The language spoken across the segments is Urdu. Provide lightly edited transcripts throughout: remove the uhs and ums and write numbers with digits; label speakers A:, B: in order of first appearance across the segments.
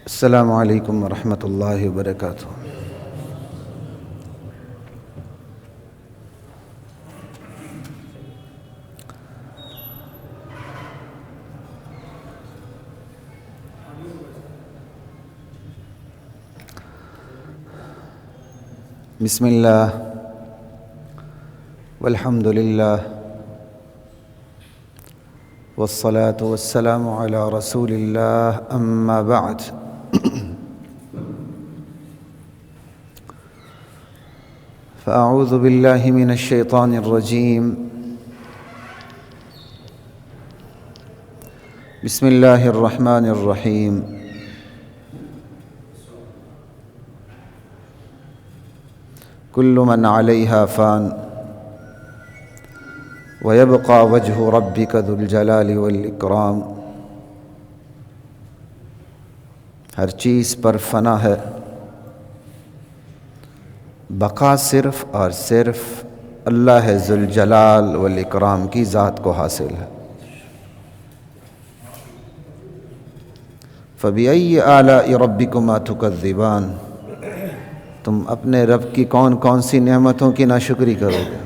A: السلام علیکم ورحمۃ اللہ وبرکاتہ۔ بسم اللہ والحمد للہ والصلاة والسلام علی رسول اللہ، اما بعد۔ فاعوذ باللہ من الشیطان الرجیم، بسم اللہ الرحمن الرحیم۔ کل من علیہا فان ویبقى وجہ ربک ذو الجلال والاکرام۔ ہر چیز پر فنا ہے، بقا صرف اور صرف اللہ ذو الجلال والاکرام کی ذات کو حاصل ہے۔ فبأي آلاء ربكما تكذبان، تم اپنے رب کی کون کون سی نعمتوں کی ناشکری کرو گے؟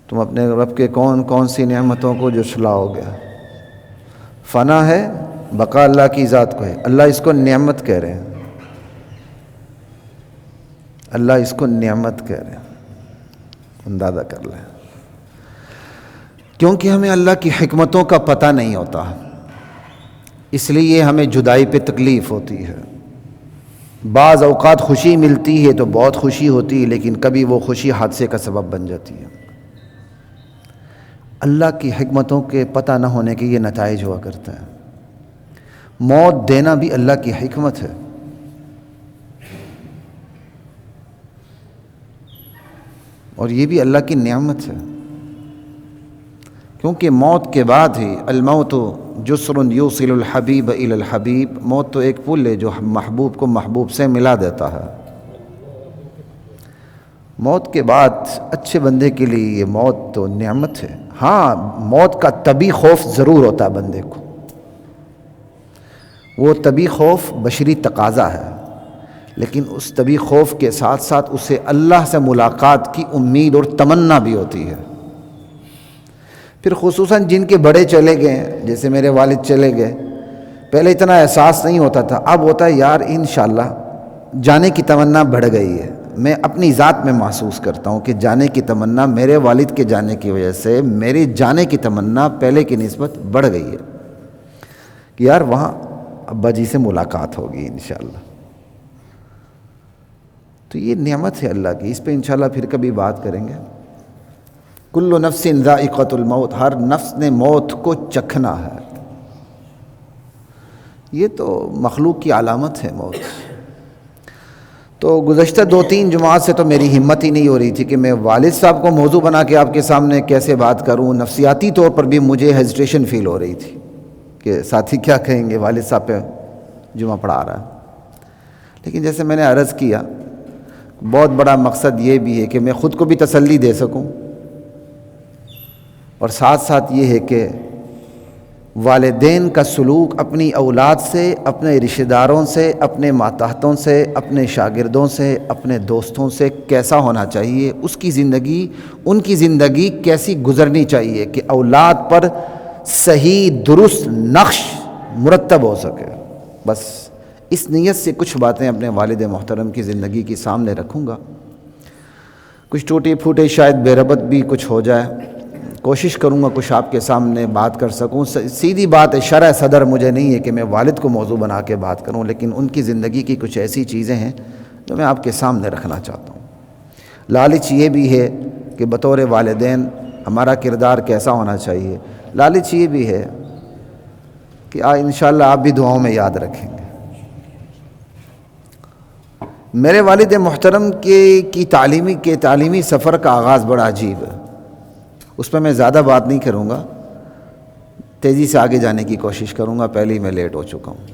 A: تم اپنے رب کے کون کون سی نعمتوں کو جھٹلاؤ گے؟ فنا ہے، بقا اللہ کی ذات کو ہے، اللہ اس کو نعمت کہہ رہے ہیں، اللہ اس کو نعمت کہہ رہے ہیں۔ اندازہ کر لیں، کیونکہ ہمیں اللہ کی حکمتوں کا پتہ نہیں ہوتا، اس لیے ہمیں جدائی پہ تکلیف ہوتی ہے۔ بعض اوقات خوشی ملتی ہے تو بہت خوشی ہوتی ہے، لیکن کبھی وہ خوشی حادثے کا سبب بن جاتی ہے۔ اللہ کی حکمتوں کے پتہ نہ ہونے کے یہ نتائج ہوا کرتا ہے۔ موت دینا بھی اللہ کی حکمت ہے، اور یہ بھی اللہ کی نعمت ہے، کیونکہ موت کے بعد ہی الموت جسر یوصل الحبیب الی الحبیب، موت تو ایک پل ہے جو محبوب کو محبوب سے ملا دیتا ہے۔ موت کے بعد اچھے بندے کے لیے یہ موت تو نعمت ہے۔ ہاں، موت کا طبی خوف ضرور ہوتا ہے بندے کو، وہ طبی خوف بشری تقاضا ہے، لیکن اس طبی خوف کے ساتھ ساتھ اسے اللہ سے ملاقات کی امید اور تمنا بھی ہوتی ہے۔ پھر خصوصاً جن کے بڑے چلے گئے، جیسے میرے والد چلے گئے، پہلے اتنا احساس نہیں ہوتا تھا، اب ہوتا ہے یار انشاءاللہ جانے کی تمنا بڑھ گئی ہے۔ میں اپنی ذات میں محسوس کرتا ہوں کہ جانے کی تمنا میرے والد کے جانے کی وجہ سے میری جانے کی تمنا پہلے کی نسبت بڑھ گئی ہے، کہ یار وہاں ابا جی سے ملاقات ہوگی انشاءاللہ۔ تو یہ نعمت ہے اللہ کی، اس پہ انشاءاللہ پھر کبھی بات کریں گے۔ کل نفس ذائقۃ الموت، ہر نفس نے موت کو چکھنا ہے، یہ تو مخلوق کی علامت ہے موت۔ تو گزشتہ 2-3 جمعات سے تو میری ہمت ہی نہیں ہو رہی تھی کہ میں والد صاحب کو موضوع بنا کے آپ کے سامنے کیسے بات کروں۔ نفسیاتی طور پر بھی مجھے ہیزیٹیشن فیل ہو رہی تھی کہ ساتھی کیا کہیں گے، والد صاحب پہ جمعہ پڑھا رہا ہے۔ لیکن جیسے میں نے عرض کیا، بہت بڑا مقصد یہ بھی ہے کہ میں خود کو بھی تسلی دے سکوں، اور ساتھ ساتھ یہ ہے کہ والدین کا سلوک اپنی اولاد سے، اپنے رشتہ داروں سے، اپنے ماتحتوں سے، اپنے شاگردوں سے، اپنے دوستوں سے کیسا ہونا چاہیے، اس کی زندگی، ان کی زندگی کیسی گزرنی چاہیے کہ اولاد پر صحیح درست نقش مرتب ہو سکے۔ بس اس نیت سے کچھ باتیں اپنے والد محترم کی زندگی کے سامنے رکھوں گا۔ کچھ ٹوٹے پھوٹے شاید بے ربط بھی کچھ ہو جائے، کوشش کروں گا کچھ آپ کے سامنے بات کر سکوں۔ سیدھی بات ہے، شرح صدر مجھے نہیں ہے کہ میں والد کو موضوع بنا کے بات کروں، لیکن ان کی زندگی کی کچھ ایسی چیزیں ہیں جو میں آپ کے سامنے رکھنا چاہتا ہوں۔ لالچ یہ بھی ہے کہ بطور والدین ہمارا کردار کیسا ہونا چاہیے، لالچ یہ بھی ہے کہ انشاءاللہ آپ بھی دعاؤں میں یاد رکھیں گے۔ میرے والد محترم کی تعلیمی سفر کا آغاز بڑا عجیب ہے، اس پہ میں زیادہ بات نہیں کروں گا، تیزی سے آگے جانے کی کوشش کروں گا، پہلے ہی میں لیٹ ہو چکا ہوں۔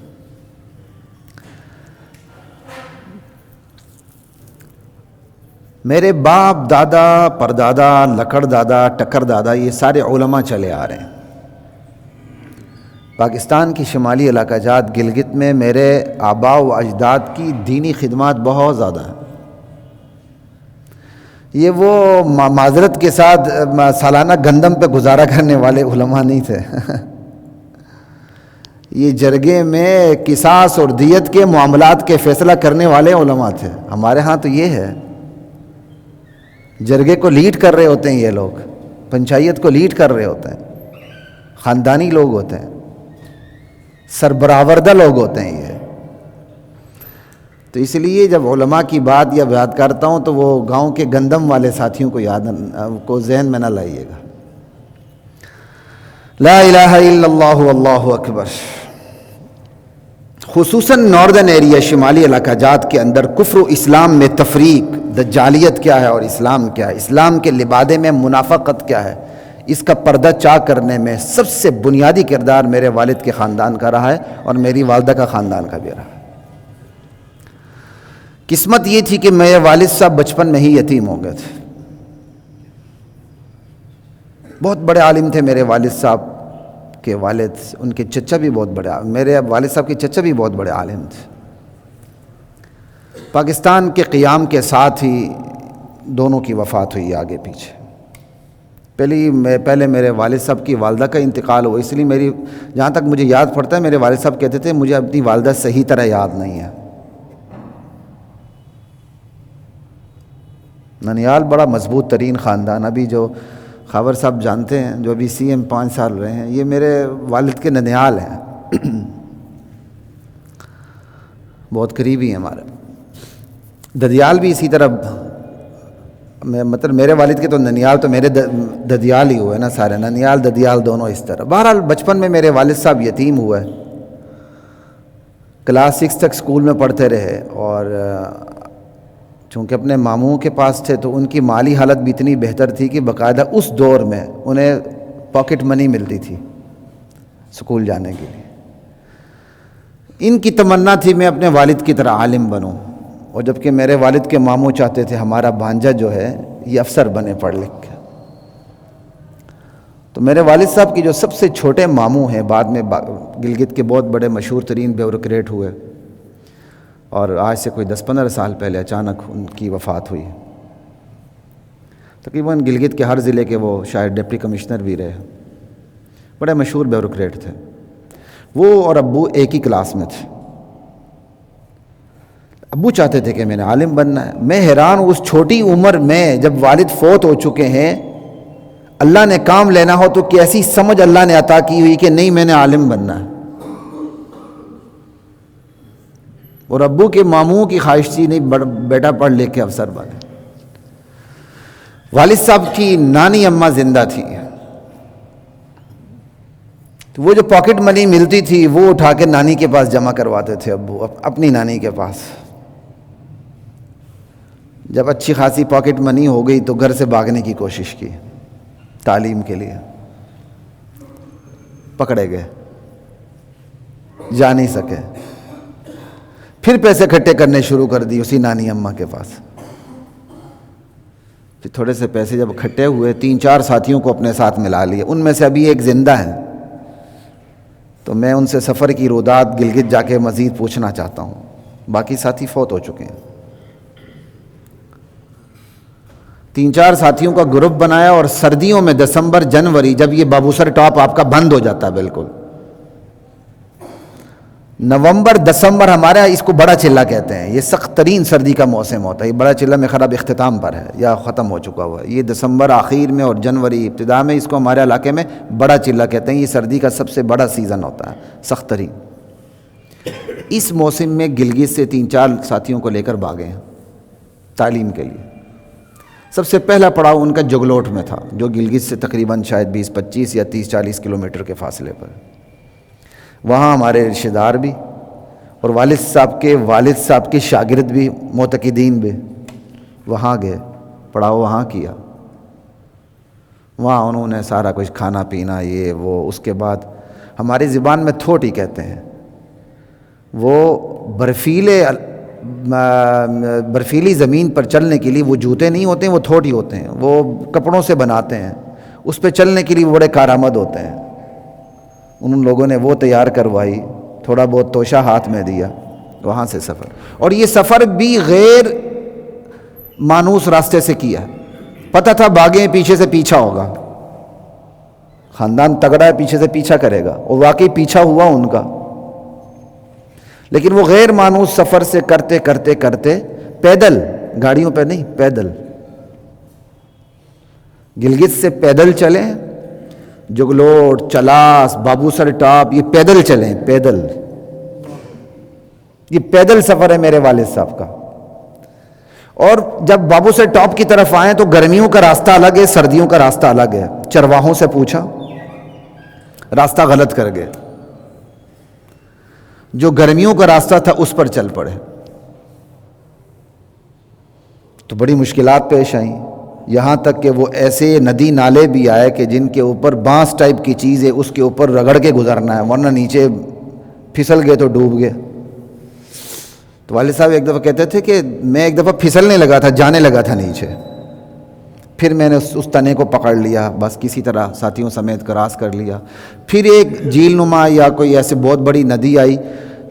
A: میرے باپ دادا پردادا لکڑ دادا ٹکر دادا یہ سارے علماء چلے آ رہے ہیں، پاکستان کی شمالی علاقہ جات گلگت میں میرے آباء و اجداد کی دینی خدمات بہت زیادہ ہیں۔ یہ وہ معذرت کے ساتھ سالانہ گندم پہ گزارا کرنے والے علماء نہیں تھے یہ جرگے میں قصاص اور دیت کے معاملات کے فیصلہ کرنے والے علماء تھے۔ ہمارے ہاں تو یہ ہے، جرگے کو لیڈ کر رہے ہوتے ہیں یہ لوگ، پنچایت کو لیڈ کر رہے ہوتے ہیں، خاندانی لوگ ہوتے ہیں، سربراہوردہ لوگ ہوتے ہیں یہ۔ تو اس لیے جب علماء کی بات یا یاد کرتا ہوں تو وہ گاؤں کے گندم والے ساتھیوں کو ذہن میں نہ لائیے گا۔ لا الہ الا اللہ واللہ اکبر۔ خصوصاً ناردرن ایریا، شمالی علاقہ جات کے اندر کفر و اسلام میں تفریق، دجالیت کیا ہے اور اسلام کیا ہے، اسلام کے لبادے میں منافقت کیا ہے، اس کا پردہ چاک کرنے میں سب سے بنیادی کردار میرے والد کے خاندان کا رہا ہے اور میری والدہ کا خاندان کا بھی رہا ہے۔ قسمت یہ تھی کہ میرے والد صاحب بچپن میں ہی یتیم ہو گئے تھے۔ بہت بڑے عالم تھے میرے والد صاحب کے والد، ان کے چچا بھی بہت بڑے، میرے والد صاحب کے چچا بھی بہت بڑے عالم تھے۔ پاکستان کے قیام کے ساتھ ہی دونوں کی وفات ہوئی آگے پیچھے۔ پہلے میرے والد صاحب کی والدہ کا انتقال ہوا، اس لیے جہاں تک مجھے یاد پڑتا ہے میرے والد صاحب کہتے تھے مجھے اپنی والدہ صحیح طرح یاد نہیں ہے۔ ننیال بڑا مضبوط ترین خاندان، ابھی جو خاور صاحب جانتے ہیں جو ابھی سی ایم 5 سال رہے ہیں، یہ میرے والد کے ننیال ہیں بہت قریبی ہیں ہمارے۔ ددیال بھی اسی طرح، مطلب میرے والد کے تو ننیال تو میرے ددیال ہی ہوئے نا سارے، ننیال ددیال دونوں اس طرح۔ بہرحال بچپن میں میرے والد صاحب یتیم ہوئے، کلاس 6 تک اسکول میں پڑھتے رہے، اور چونکہ اپنے ماموں کے پاس تھے تو ان کی مالی حالت بھی اتنی بہتر تھی کہ باقاعدہ اس دور میں انہیں پاکٹ منی ملتی تھی اسکول جانے کے لیے۔ ان کی تمنا تھی میں اپنے والد کی طرح عالم بنوں، اور جبکہ میرے والد کے ماموں چاہتے تھے ہمارا بھانجا جو ہے یہ افسر بنے پڑھ لکھ کے۔ تو میرے والد صاحب کی جو سب سے چھوٹے ماموں ہیں، بعد میں گلگت کے بہت بڑے مشہور ترین بیوروکریٹ ہوئے، اور آج سے کوئی 10-15 سال پہلے اچانک ان کی وفات ہوئی۔ تقریباً گلگت کے ہر ضلع کے وہ شاید ڈپٹی کمشنر بھی رہے، بڑے مشہور بیوروکریٹ تھے۔ وہ اور ابو ایک ہی کلاس میں تھے۔ ابو چاہتے تھے کہ میں نے عالم بننا ہے۔ میں حیران ہوں اس چھوٹی عمر میں جب والد فوت ہو چکے ہیں، اللہ نے کام لینا ہو تو کیسی سمجھ اللہ نے عطا کی ہوئی کہ نہیں میں نے عالم بننا ہے۔ اور ابو کے ماموں کی خواہش تھی نہیں بیٹا پڑھ لے کے افسر بنے۔ والد صاحب کی نانی اماں زندہ تھی، تو وہ جو پاکٹ منی ملتی تھی وہ اٹھا کے نانی کے پاس جمع کرواتے تھے ابو، اپنی نانی کے پاس۔ جب اچھی خاصی پاکٹ منی ہو گئی تو گھر سے بھاگنے کی کوشش کی تعلیم کے لیے، پکڑے گئے، جا نہیں سکے۔ پھر پیسے اکٹھے کرنے شروع کر دی اسی نانی اماں کے پاس۔ پھر تھوڑے سے پیسے جب اکٹھے ہوئے 3-4 ساتھیوں کو اپنے ساتھ ملا لیے، ان میں سے ابھی ایک زندہ ہیں، تو میں ان سے سفر کی رودات گلگت جا کے مزید پوچھنا چاہتا ہوں، باقی ساتھی فوت ہو چکے ہیں۔ 3-4 ساتھیوں کا گروپ بنایا، اور سردیوں میں دسمبر جنوری جب یہ بابوسر ٹاپ آپ کا بند ہو جاتا ہے بالکل، نومبر دسمبر ہمارے اس کو بڑا چلہ کہتے ہیں، یہ سخت ترین سردی کا موسم ہوتا ہے۔ یہ بڑا چلہ میں خراب اختتام پر ہے یا ختم ہو چکا ہوا ہے، یہ دسمبر آخر میں اور جنوری ابتدا میں، اس کو ہمارے علاقے میں بڑا چلہ کہتے ہیں۔ یہ سردی کا سب سے بڑا سیزن ہوتا ہے، سخت ترین۔ اس موسم میں گلگت سے 3-4 ساتھیوں کو لے کر بھاگے ہیں تعلیم کے لیے۔ سب سے پہلا پڑاؤ ان کا جگلوٹ میں تھا، جو گلگت سے تقریباً شاید 20-25 یا 30-40 کلومیٹر کے فاصلے پر۔ وہاں ہمارے رشتہ دار بھی اور والد صاحب کے شاگرد بھی، معتقدین بھی وہاں گئے، پڑاؤ وہاں کیا۔ وہاں انہوں نے سارا کچھ کھانا پینا یہ وہ، اس کے بعد ہماری زبان میں تھوٹی کہتے ہیں، وہ برفیلی زمین پر چلنے کے لیے وہ جوتے نہیں ہوتے ہیں، وہ تھوٹی ہوتے ہیں، وہ کپڑوں سے بناتے ہیں، اس پہ چلنے کے لیے وہ بڑے کارآمد ہوتے ہیں۔ ان لوگوں نے وہ تیار کروائی، تھوڑا بہت توشہ ہاتھ میں دیا، وہاں سے سفر. اور یہ سفر بھی غیر مانوس راستے سے کیا. پتہ تھا باغیں پیچھے سے پیچھا ہوگا، خاندان تگڑا ہے، پیچھے سے پیچھا کرے گا، اور واقعی پیچھا ہوا ان کا. لیکن وہ غیر مانوس سفر سے کرتے کرتے کرتے پیدل، گاڑیوں پہ نہیں، پیدل گلگت سے پیدل چلیں، جگلوٹ، چلاس، بابو سر ٹاپ، یہ پیدل چلیں، پیدل. یہ پیدل سفر ہے میرے والد صاحب کا. اور جب بابو سر ٹاپ کی طرف آئیں تو گرمیوں کا راستہ الگ ہے، سردیوں کا راستہ الگ ہے. چرواہوں سے پوچھا، راستہ غلط کر گئے. جو گرمیوں کا راستہ تھا اس پر چل پڑے تو بڑی مشکلات پیش آئیں. یہاں تک کہ وہ ایسے ندی نالے بھی آئے کہ جن کے اوپر بانس ٹائپ کی چیز ہے، اس کے اوپر رگڑ کے گزرنا ہے، ورنہ نیچے پھسل گئے تو ڈوب گئے. تو والد صاحب ایک دفعہ کہتے تھے کہ میں ایک دفعہ پھسلنے لگا تھا، جانے لگا تھا نیچے، پھر میں نے اس تنے کو پکڑ لیا، بس کسی طرح ساتھیوں سمیت کراس کر لیا. پھر ایک جھیل نما یا کوئی ایسے بہت بڑی ندی آئی.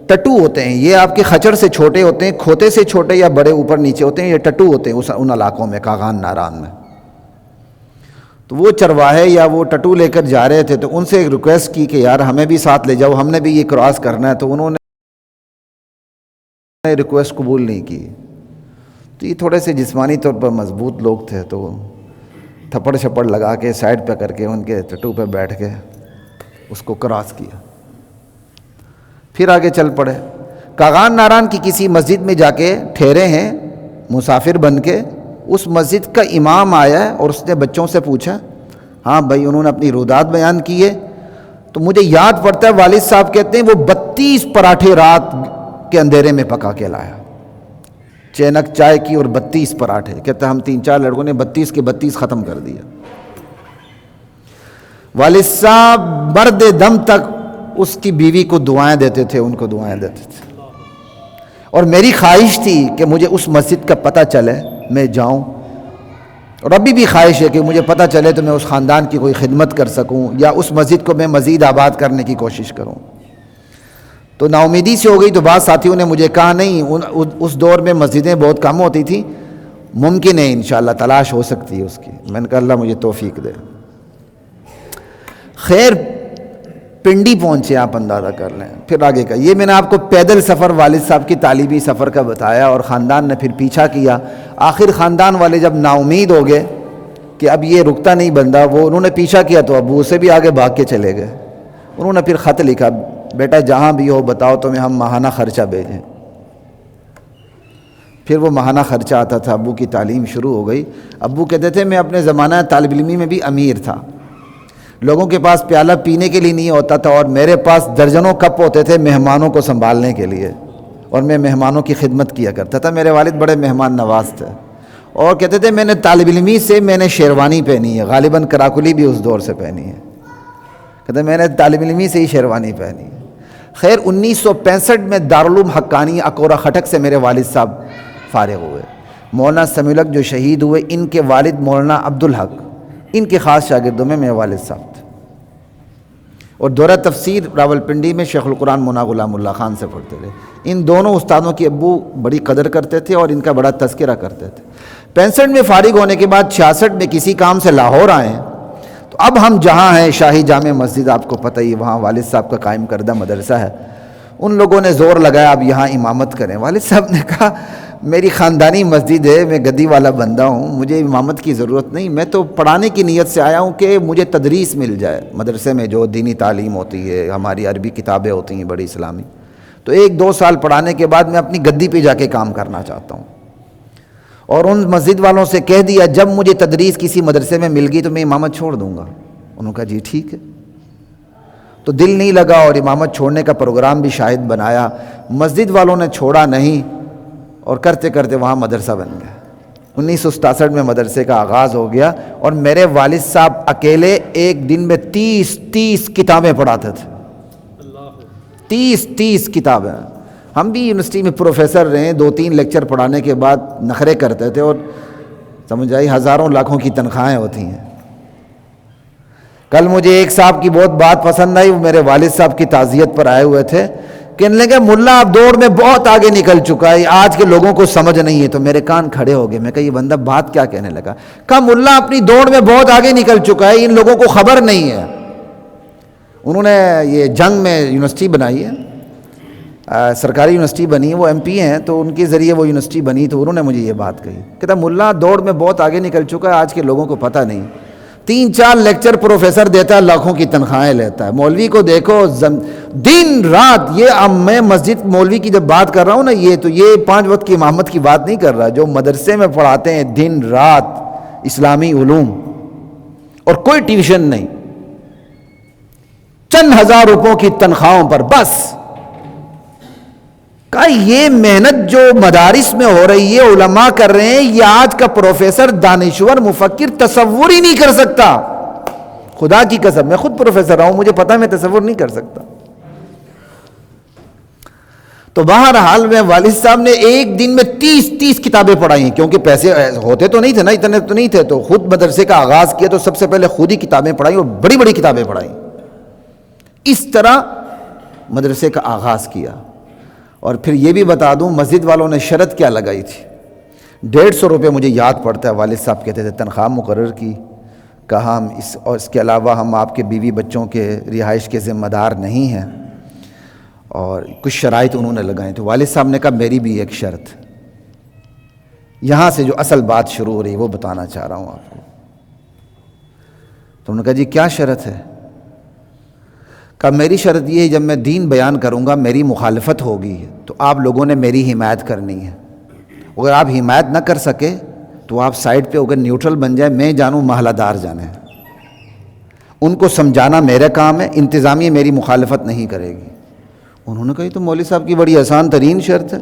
A: ٹٹو ہوتے ہیں یہ، آپ کے خچر سے چھوٹے ہوتے ہیں، کھوتے سے چھوٹے یا بڑے اوپر نیچے ہوتے ہیں، یہ ٹٹو ہوتے ہیں ان علاقوں میں، کاغان ناران میں. تو وہ چرواہے یا وہ ٹٹو لے کر جا رہے تھے، تو ان سے ایک ریکویسٹ کی کہ یار ہمیں بھی ساتھ لے جاؤ، ہم نے بھی یہ کراس کرنا ہے. تو انہوں نے ریکویسٹ قبول نہیں کی. تو یہ تھوڑے سے جسمانی طور پر مضبوط لوگ تھے، تو تھپڑ چھپڑ لگا کے سائڈ پہ کر کے ان کے ٹٹو پہ بیٹھ کے اس کو کراس کیا، پھر آگے چل پڑے. کاغان ناران کی کسی مسجد میں جا کے ٹھہرے ہیں مسافر بن کے. اس مسجد کا امام آیا ہے اور اس نے بچوں سے پوچھا، ہاں بھائی انہوں نے اپنی رودات بیان کی ہے. تو مجھے یاد پڑتا ہے والد صاحب کہتے ہیں وہ 32 پراٹھے رات کے اندھیرے میں پکا کے لایا، چینک چائے کی اور 32 پراٹھے. کہتے ہیں ہم 3-4 لڑکوں نے 32 کے 32 ختم کر دیا. والد صاحب مرد دم تک اس کی بیوی کو دعائیں دیتے تھے، ان کو دعائیں دیتے تھے. اور میری خواہش تھی کہ مجھے اس مسجد کا پتہ چلے، میں جاؤں. اور ابھی بھی خواہش ہے کہ مجھے پتہ چلے تو میں اس خاندان کی کوئی خدمت کر سکوں، یا اس مسجد کو میں مزید آباد کرنے کی کوشش کروں. تو نا امیدی سے ہو گئی. تو بعض ساتھیوں نے مجھے کہا نہیں، اس دور میں مسجدیں بہت کم ہوتی تھیں، ممکن ہے انشاءاللہ تلاش ہو سکتی ہے اس کی. میں نے کہا اللہ مجھے توفیق دے. خیر پنڈی پہنچے، آپ اندازہ کر لیں. پھر آگے کا یہ میں نے آپ کو پیدل سفر والد صاحب کی تعلیمی سفر کا بتایا، اور خاندان نے پھر پیچھا کیا. آخر خاندان والے جب نا امید ہو گئے کہ اب یہ رکتا نہیں بندہ، وہ انہوں نے پیچھا کیا تو ابو اسے بھی آگے بھاگ کے چلے گئے. انہوں نے پھر خط لکھا، بیٹا جہاں بھی ہو بتاؤ تمہیں ہم ماہانہ خرچہ بھیجیں. پھر وہ ماہانہ خرچہ آتا تھا. ابو کی تعلیم شروع ہو گئی. ابو کہتے تھے میں اپنے زمانہ طالب علمی میں بھی امیر تھا، لوگوں کے پاس پیالہ پینے کے لیے نہیں ہوتا تھا، اور میرے پاس درجنوں کپ ہوتے تھے مہمانوں کو سنبھالنے کے لیے، اور میں مہمانوں کی خدمت کیا کرتا تھا. میرے والد بڑے مہمان نواز تھے. اور کہتے تھے میں نے طالب علمی سے میں نے شیروانی پہنی ہے، غالباً کراکلی بھی اس دور سے پہنی ہے. کہتے میں نے طالب علمی سے ہی شیروانی پہنی ہے. خیر 1965 میں دارالعلوم حقانی اکورہ خٹک سے میرے والد صاحب فارغ ہوئے. مولانا سمیع الحق جو شہید ہوئے، ان کے والد مولانا عبدالحق، ان کے خاص شاگردوں میں میرے والد صاحب تھے. اور دورہ تفسیر راولپنڈی میں شیخ القرآن مولانا غلام اللہ خان سے پڑھتے رہے. ان دونوں استادوں کی ابو بڑی قدر کرتے تھے اور ان کا بڑا تذکرہ کرتے تھے. 65 میں فارغ ہونے کے بعد 66 میں کسی کام سے لاہور آئے. تو اب ہم جہاں ہیں شاہی جامع مسجد، آپ کو پتہ ہی، وہاں والد صاحب کا قائم کردہ مدرسہ ہے. ان لوگوں نے زور لگایا اب یہاں امامت کریں. والد صاحب نے کہا میری خاندانی مسجد ہے، میں گدی والا بندہ ہوں، مجھے امامت کی ضرورت نہیں، میں تو پڑھانے کی نیت سے آیا ہوں کہ مجھے تدریس مل جائے مدرسے میں، جو دینی تعلیم ہوتی ہے، ہماری عربی کتابیں ہوتی ہیں بڑی اسلامی. تو 1-2 سال پڑھانے کے بعد میں اپنی گدی پہ جا کے کام کرنا چاہتا ہوں. اور ان مسجد والوں سے کہہ دیا جب مجھے تدریس کسی مدرسے میں مل گئی تو میں امامت چھوڑ دوں گا. انہوں نے کہا جی ٹھیک ہے. تو دل نہیں لگا اور امامت چھوڑنے کا پروگرام بھی شاید بنایا. مسجد والوں نے چھوڑا نہیں اور کرتے کرتے وہاں مدرسہ بن گیا. 1967 میں مدرسے کا آغاز ہو گیا اور میرے والد صاحب اکیلے ایک دن میں 30 کتابیں پڑھاتے تھے. 30 کتابیں. ہم بھی یونیورسٹی میں پروفیسر رہے، 2-3 لیکچر پڑھانے کے بعد نخرے کرتے تھے اور سمجھ آئی ہزاروں لاکھوں کی تنخواہیں ہوتی ہیں. کل مجھے ایک صاحب کی بہت بات پسند آئی، وہ میرے والد صاحب کی تعزیت پر آئے ہوئے تھے، کہنے لگے ملا آپ دوڑ میں بہت آگے نکل چکا ہے، آج کے لوگوں کو سمجھ نہیں ہے۔ تو میرے کان کھڑے ہو گئے، میں کہا یہ بندہ بات کیا کہنے لگا؟ کہا ملا اپنی دوڑ میں بہت آگے نکل چکا ہے، ان لوگوں کو خبر نہیں ہے۔ انہوں نے یہ جنگ میں یونیورسٹی بنائی ہے، سرکاری یونیورسٹی بنی ہے، وہ ایم پی ہیں، تو ان کے ذریعے وہ یونیورسٹی بنی، تو انہوں نے مجھے یہ بات کہی، کہتا ملا دوڑ میں بہت آگے نکل چکا ہے، آج کے لوگوں کو پتہ نہیں۔ 3-4 لیکچر پروفیسر دیتا ہے، لاکھوں کی تنخواہیں لیتا ہے۔ مولوی کو دیکھو دن رات، یہ اب میں مسجد مولوی کی جب بات کر رہا ہوں نا، یہ 5 وقت کی امامت کی بات نہیں کر رہا، جو مدرسے میں پڑھاتے ہیں دن رات اسلامی علوم، اور کوئی ٹیوشن نہیں، چند ہزار روپوں کی تنخواہوں پر بس۔ کہا یہ محنت جو مدارس میں ہو رہی ہے، علماء کر رہے ہیں، یہ آج کا پروفیسر دانشور مفکر تصور ہی نہیں کر سکتا۔ خدا کی قسم، میں خود پروفیسر رہا ہوں، مجھے پتا میں تصور نہیں کر سکتا۔ تو بہرحال میں والد صاحب نے ایک دن میں 30 کتابیں پڑھائی ہیں، کیونکہ پیسے ہوتے تو نہیں تھے نا، اتنے تو نہیں تھے، تو خود مدرسے کا آغاز کیا، تو سب سے پہلے خود ہی کتابیں پڑھائی، اور بڑی بڑی کتابیں پڑھائی۔ اس طرح مدرسے کا آغاز کیا۔ اور پھر یہ بھی بتا دوں، مسجد والوں نے شرط کیا لگائی تھی، 150 روپے مجھے یاد پڑتا ہے، والد صاحب کہتے تھے تنخواہ مقرر کی، کہا ہم اور اس کے علاوہ ہم آپ کے بیوی بچوں کے رہائش کے ذمہ دار نہیں ہیں، اور کچھ شرائط انہوں نے لگائیں۔ تو والد صاحب نے کہا میری بھی ایک شرط، یہاں سے جو اصل بات شروع ہو رہی ہے وہ بتانا چاہ رہا ہوں آپ کو۔ تو انہوں نے کہا جی کیا شرط ہے؟ کہا میری شرط یہ ہے جب میں دین بیان کروں گا میری مخالفت ہوگی تو آپ لوگوں نے میری حمایت کرنی ہے، اگر آپ حمایت نہ کر سکے تو آپ سائڈ پہ اگر نیوٹرل بن جائے، میں جانوں محلہ دار جانے، ان کو سمجھانا میرا کام ہے، انتظامیہ میری مخالفت نہیں کرے گی۔ انہوں نے کہا یہ تو مولوی صاحب کی بڑی آسان ترین شرط ہے۔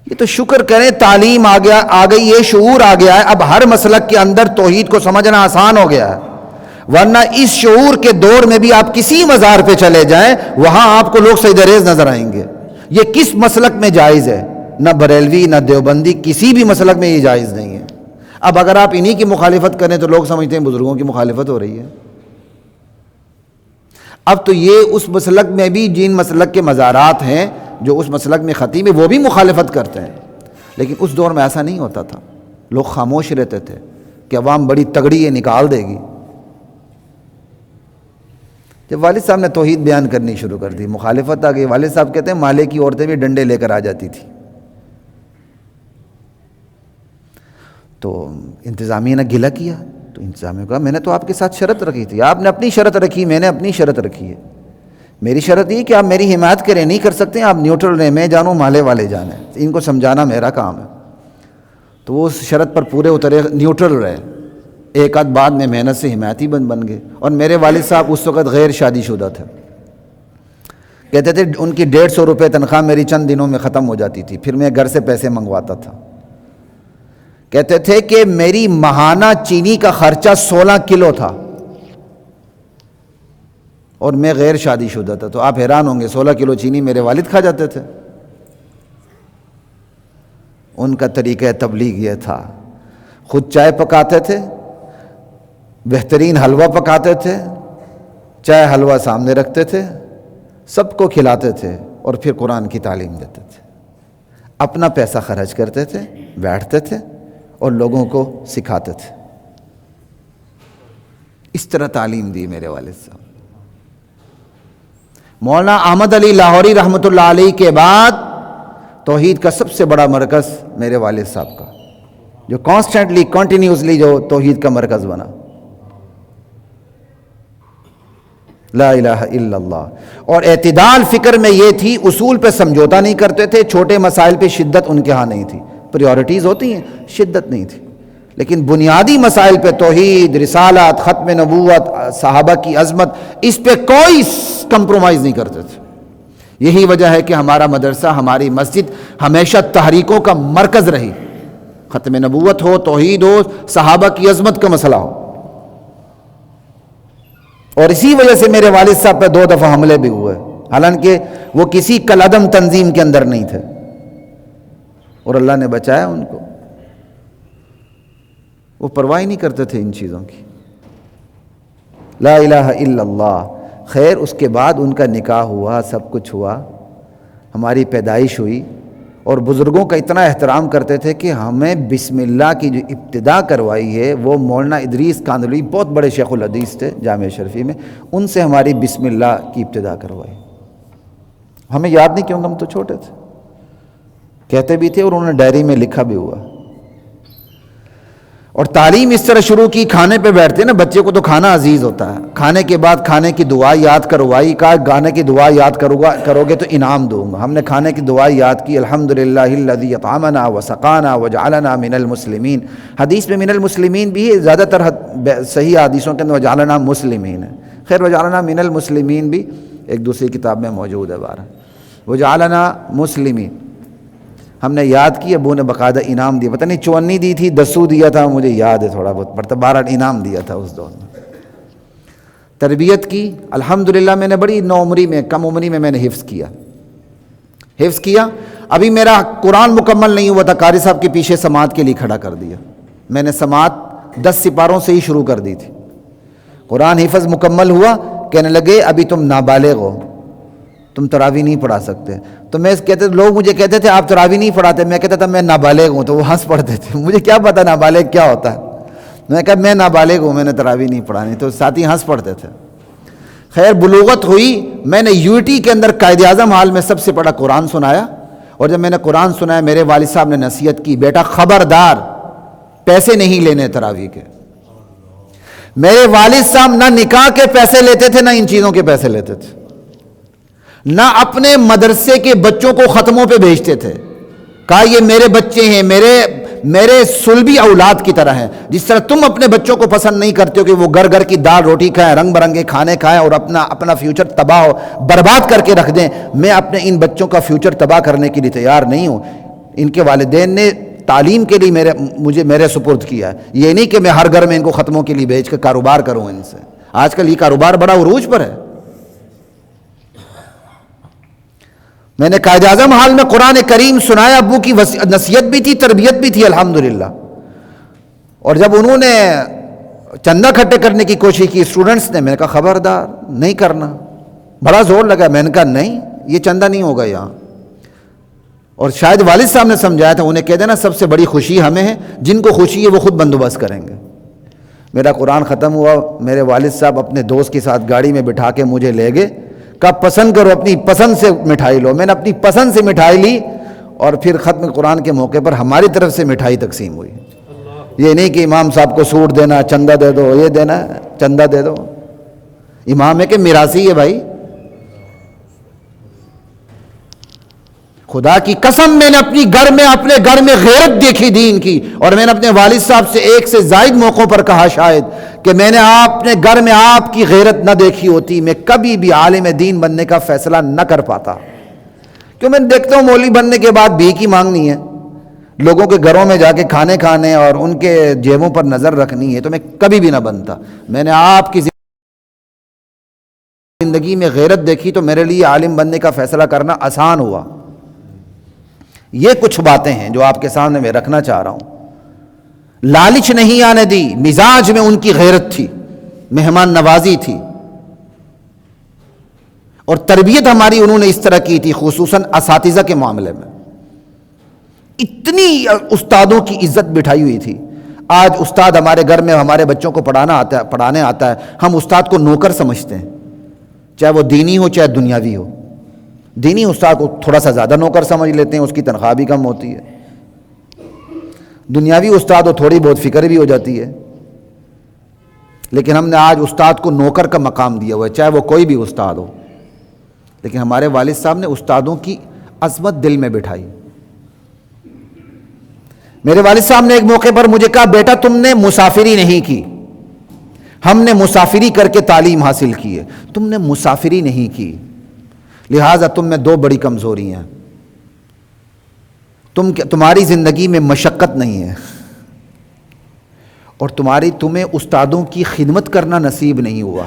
A: یہ تو شکر کریں تعلیم آ گئی ہے، شعور آ گیا ہے، اب ہر مسلک کے اندر توحید کو سمجھنا آسان ہو گیا ہے، ورنہ اس شعور کے دور میں بھی آپ کسی مزار پہ چلے جائیں وہاں آپ کو لوگ سجدہ ریز نظر آئیں گے۔ یہ کس مسلک میں جائز ہے؟ نہ بریلوی نہ دیوبندی، کسی بھی مسلک میں یہ جائز نہیں ہے۔ اب اگر آپ انہی کی مخالفت کریں تو لوگ سمجھتے ہیں بزرگوں کی مخالفت ہو رہی ہے۔ اب تو یہ اس مسلک میں بھی جن مسلک کے مزارات ہیں، جو اس مسلک میں خطیب ہے، وہ بھی مخالفت کرتے ہیں، لیکن اس دور میں ایسا نہیں ہوتا تھا، لوگ خاموش رہتے تھے کہ عوام بڑی تگڑی یہ نکال دے گی۔ جب والد صاحب نے توحید بیان کرنی شروع کر دی، مخالفت آ گئی۔ والد صاحب کہتے ہیں مالے کی عورتیں بھی ڈنڈے لے کر آ جاتی تھی، تو انتظامیہ نے گلہ کیا، تو انتظامیہ نے کہا میں نے تو آپ کے ساتھ شرط رکھی تھی، آپ نے اپنی شرط رکھی، میں نے اپنی شرط رکھی ہے، میری شرط یہ کہ آپ میری حمایت کریں، نہیں کر سکتے آپ نیوٹرل رہیں، میں جانوں محلے والے جانیں، ان کو سمجھانا میرا کام ہے۔ تو وہ اس شرط پر پورے اترے، نیوٹرل رہے، ایک آدھ بعد میں محنت سے حمایتی بن گئے۔ اور میرے والد صاحب اس وقت غیر شادی شدہ تھے، کہتے تھے ان کی 150 روپے تنخواہ میری چند دنوں میں ختم ہو جاتی تھی، پھر میں گھر سے پیسے منگواتا تھا۔ کہتے تھے کہ میری ماہانہ چینی کا خرچہ 16 کلو تھا، اور میں غیر شادی شدہ تھا، تو آپ حیران ہوں گے 16 کلو چینی میرے والد کھا جاتے تھے۔ ان کا طریقہ تبلیغ یہ تھا، خود چائے پکاتے تھے، بہترین حلوہ پکاتے تھے، چائے حلوہ سامنے رکھتے تھے، سب کو کھلاتے تھے، اور پھر قرآن کی تعلیم دیتے تھے، اپنا پیسہ خرچ کرتے تھے، بیٹھتے تھے اور لوگوں کو سکھاتے تھے۔ اس طرح تعلیم دی میرے والد صاحب۔ مولانا احمد علی لاہوری رحمۃ اللہ علیہ کے بعد توحید کا سب سے بڑا مرکز میرے والد صاحب کا، جو کانسٹنٹلی کنٹینیوسلی جو توحید کا مرکز بنا، لا الہ الا اللہ۔ اور اعتدال فکر میں یہ تھی، اصول پہ سمجھوتا نہیں کرتے تھے، چھوٹے مسائل پہ شدت ان کے ہاں نہیں تھی، پریورٹیز ہوتی ہیں، شدت نہیں تھی، لیکن بنیادی مسائل پہ توحید، رسالت، ختم نبوت، صحابہ کی عظمت، اس پہ کوئی کمپرومائز نہیں کرتے تھے۔ یہی وجہ ہے کہ ہمارا مدرسہ، ہماری مسجد ہمیشہ تحریکوں کا مرکز رہی، ختم نبوت ہو، توحید ہو، صحابہ کی عظمت کا مسئلہ ہو۔ اور اسی وجہ سے میرے والد صاحب پہ 2 دفعہ حملے بھی ہوئے، حالانکہ وہ کسی کالعدم تنظیم کے اندر نہیں تھے، اور اللہ نے بچایا ان کو۔ وہ پرواہ نہیں کرتے تھے ان چیزوں کی. لا الہ الا اللہ. خیر اس کے بعد ان کا نکاح ہوا، سب کچھ ہوا، ہماری پیدائش ہوئی، اور بزرگوں کا اتنا احترام کرتے تھے کہ ہمیں بسم اللہ کی جو ابتدا کروائی ہے وہ مولانا ادریس کاندھلوی، بہت بڑے شیخ الحدیث تھے جامعہ شرفی میں، ان سے ہماری بسم اللہ کی ابتدا کروائی. ہمیں یاد نہیں کیونکہ ہم تو چھوٹے تھے، کہتے بھی تھے اور انہوں نے ڈائری میں لکھا بھی ہوا. اور تعلیم اس طرح شروع کی، کھانے پہ بیٹھتے نا، بچے کو تو کھانا عزیز ہوتا ہے، کھانے کے بعد کھانے کی دعا یاد کروائی، کہا کھانے کی دعا یاد کرو گے تو انعام دوں گا. ہم نے کھانے کی دعا یاد کی، الحمدللہ الذی اطعمنا وسقانا وجعلنا من المسلمین. حدیث میں من المسلمین بھی ہے، زیادہ تر صحیح حدیثوں کے اندر وجعلنا مسلمین ہے. خیر وجعلنا من المسلمین بھی ایک دوسری کتاب میں موجود ہے. بارہ وجعلنا مسلمین ہم نے یاد کی. ابو نے باقاعدہ انعام دیا، پتہ نہیں 54 دی تھی، 10 دیا تھا، مجھے یاد ہے تھوڑا بہت پڑھتا، 12 انعام دیا تھا اس دور میں. تربیت کی الحمدللہ. میں نے بڑی نوعمری میں، کم عمری میں نے حفظ کیا. ابھی میرا قرآن مکمل نہیں ہوا تھا، قاری صاحب کے پیچھے سماعت کے لیے کھڑا کر دیا. میں نے سماعت 10 سپاروں سے ہی شروع کر دی تھی. قرآن حفظ مکمل ہوا، کہنے لگے ابھی تم نابالغ ہو، تم تراویح نہیں پڑھا سکتے. تو میں کہتے، لوگ مجھے کہتے تھے آپ تراویح نہیں پڑھاتے، میں کہتا تھا میں نابالغ ہوں، تو وہ ہنس پڑتے تھے. مجھے کیا پتا نابالغ کیا ہوتا ہے. میں کہا میں نابالغ ہوں، میں نے تراویح نہیں پڑھانی، تو ساتھی ہنس پڑتے تھے. خیر بلوغت ہوئی، میں نے یوٹی کے اندر قائد اعظم حال میں سب سے بڑا قرآن سنایا. اور جب میں نے قرآن سنایا، میرے والد صاحب نے نصیحت کی، بیٹا خبردار پیسے نہیں لینے تراویح کے. میرے والد صاحب نہ نکاح کے پیسے لیتے تھے، نہ ان چیزوں کے پیسے لیتے تھے، نہ اپنے مدرسے کے بچوں کو ختموں پہ بھیجتے تھے. کہا یہ میرے بچے ہیں، میرے سلبی اولاد کی طرح ہیں. جس طرح تم اپنے بچوں کو پسند نہیں کرتے ہو کہ وہ گھر کی دال روٹی کھائیں، رنگ برنگے کھانے کھائیں اور اپنا فیوچر تباہ برباد کر کے رکھ دیں، میں اپنے ان بچوں کا فیوچر تباہ کرنے کے لیے تیار نہیں ہوں. ان کے والدین نے تعلیم کے لیے مجھے میرے سپرد کیا ہے. یہ نہیں کہ میں ہر گھر میں ان کو ختموں کے لیے بھیج کے کاروبار کروں ان سے. آج کل یہ کاروبار بڑا عروج پر ہے. میں نے قائد اعظم حال میں قرآن کریم سنایا. ابو کی نصیحت بھی تھی، تربیت بھی تھی الحمدللہ. اور جب انہوں نے چندہ کھٹے کرنے کی کوشش کی اسٹوڈنٹس نے، میں نے کہا خبردار نہیں کرنا. بڑا زور لگا، میں نے کہا نہیں یہ چندہ نہیں ہوگا یہاں. اور شاید والد صاحب نے سمجھایا تھا، انہیں کہہ دینا سب سے بڑی خوشی ہمیں ہے، جن کو خوشی ہے وہ خود بندوبست کریں گے. میرا قرآن ختم ہوا، میرے والد صاحب اپنے دوست کے ساتھ گاڑی میں بٹھا کے مجھے لے گئے. کہا پسند کرو، اپنی پسند سے مٹھائی لو. میں نے اپنی پسند سے مٹھائی لی، اور پھر ختم قرآن کے موقع پر ہماری طرف سے مٹھائی تقسیم ہوئی. یہ نہیں کہ امام صاحب کو سوٹ دینا، چندہ دے دو، یہ دینا چندہ دے دو. امام ہے کہ میراثی ہے بھائی. خدا کی قسم میں نے اپنے گھر میں غیرت دیکھی دین کی. اور میں نے اپنے والد صاحب سے ایک سے زائد موقعوں پر کہا شاید کہ میں نے اپنے گھر میں آپ کی غیرت نہ دیکھی ہوتی میں کبھی بھی عالم دین بننے کا فیصلہ نہ کر پاتا. کیوں میں دیکھتا ہوں مولوی بننے کے بعد بھیک ہی مانگنی ہے، لوگوں کے گھروں میں جا کے کھانے کھانے اور ان کے جیبوں پر نظر رکھنی ہے، تو میں کبھی بھی نہ بنتا. میں نے آپ کی زندگی میں غیرت دیکھی تو میرے لیے عالم بننے کا فیصلہ کرنا آسان ہوا. یہ کچھ باتیں ہیں جو آپ کے سامنے میں رکھنا چاہ رہا ہوں. لالچ نہیں آنے دی، مزاج میں ان کی غیرت تھی، مہمان نوازی تھی، اور تربیت ہماری انہوں نے اس طرح کی تھی، خصوصاً اساتذہ کے معاملے میں. اتنی استادوں کی عزت بٹھائی ہوئی تھی. آج استاد ہمارے گھر میں ہمارے بچوں کو پڑھانے آتا ہے، ہم استاد کو نوکر سمجھتے ہیں، چاہے وہ دینی ہو چاہے دنیاوی ہو. دینی استاد کو تھوڑا سا زیادہ نوکر سمجھ لیتے ہیں، اس کی تنخواہ بھی کم ہوتی ہے. دنیاوی استاد ہو تھوڑی بہت فکر بھی ہو جاتی ہے. لیکن ہم نے آج استاد کو نوکر کا مقام دیا ہوا ہے، چاہے وہ کوئی بھی استاد ہو. لیکن ہمارے والد صاحب نے استادوں کی عظمت دل میں بٹھائی. میرے والد صاحب نے ایک موقع پر مجھے کہا بیٹا تم نے مسافری نہیں کی، ہم نے مسافری کر کے تعلیم حاصل کی ہے، تم نے مسافری نہیں کی، لہٰذا تم میں دو بڑی کمزوری ہیں. تمہاری زندگی میں مشقت نہیں ہے، اور تمہیں استادوں کی خدمت کرنا نصیب نہیں ہوا.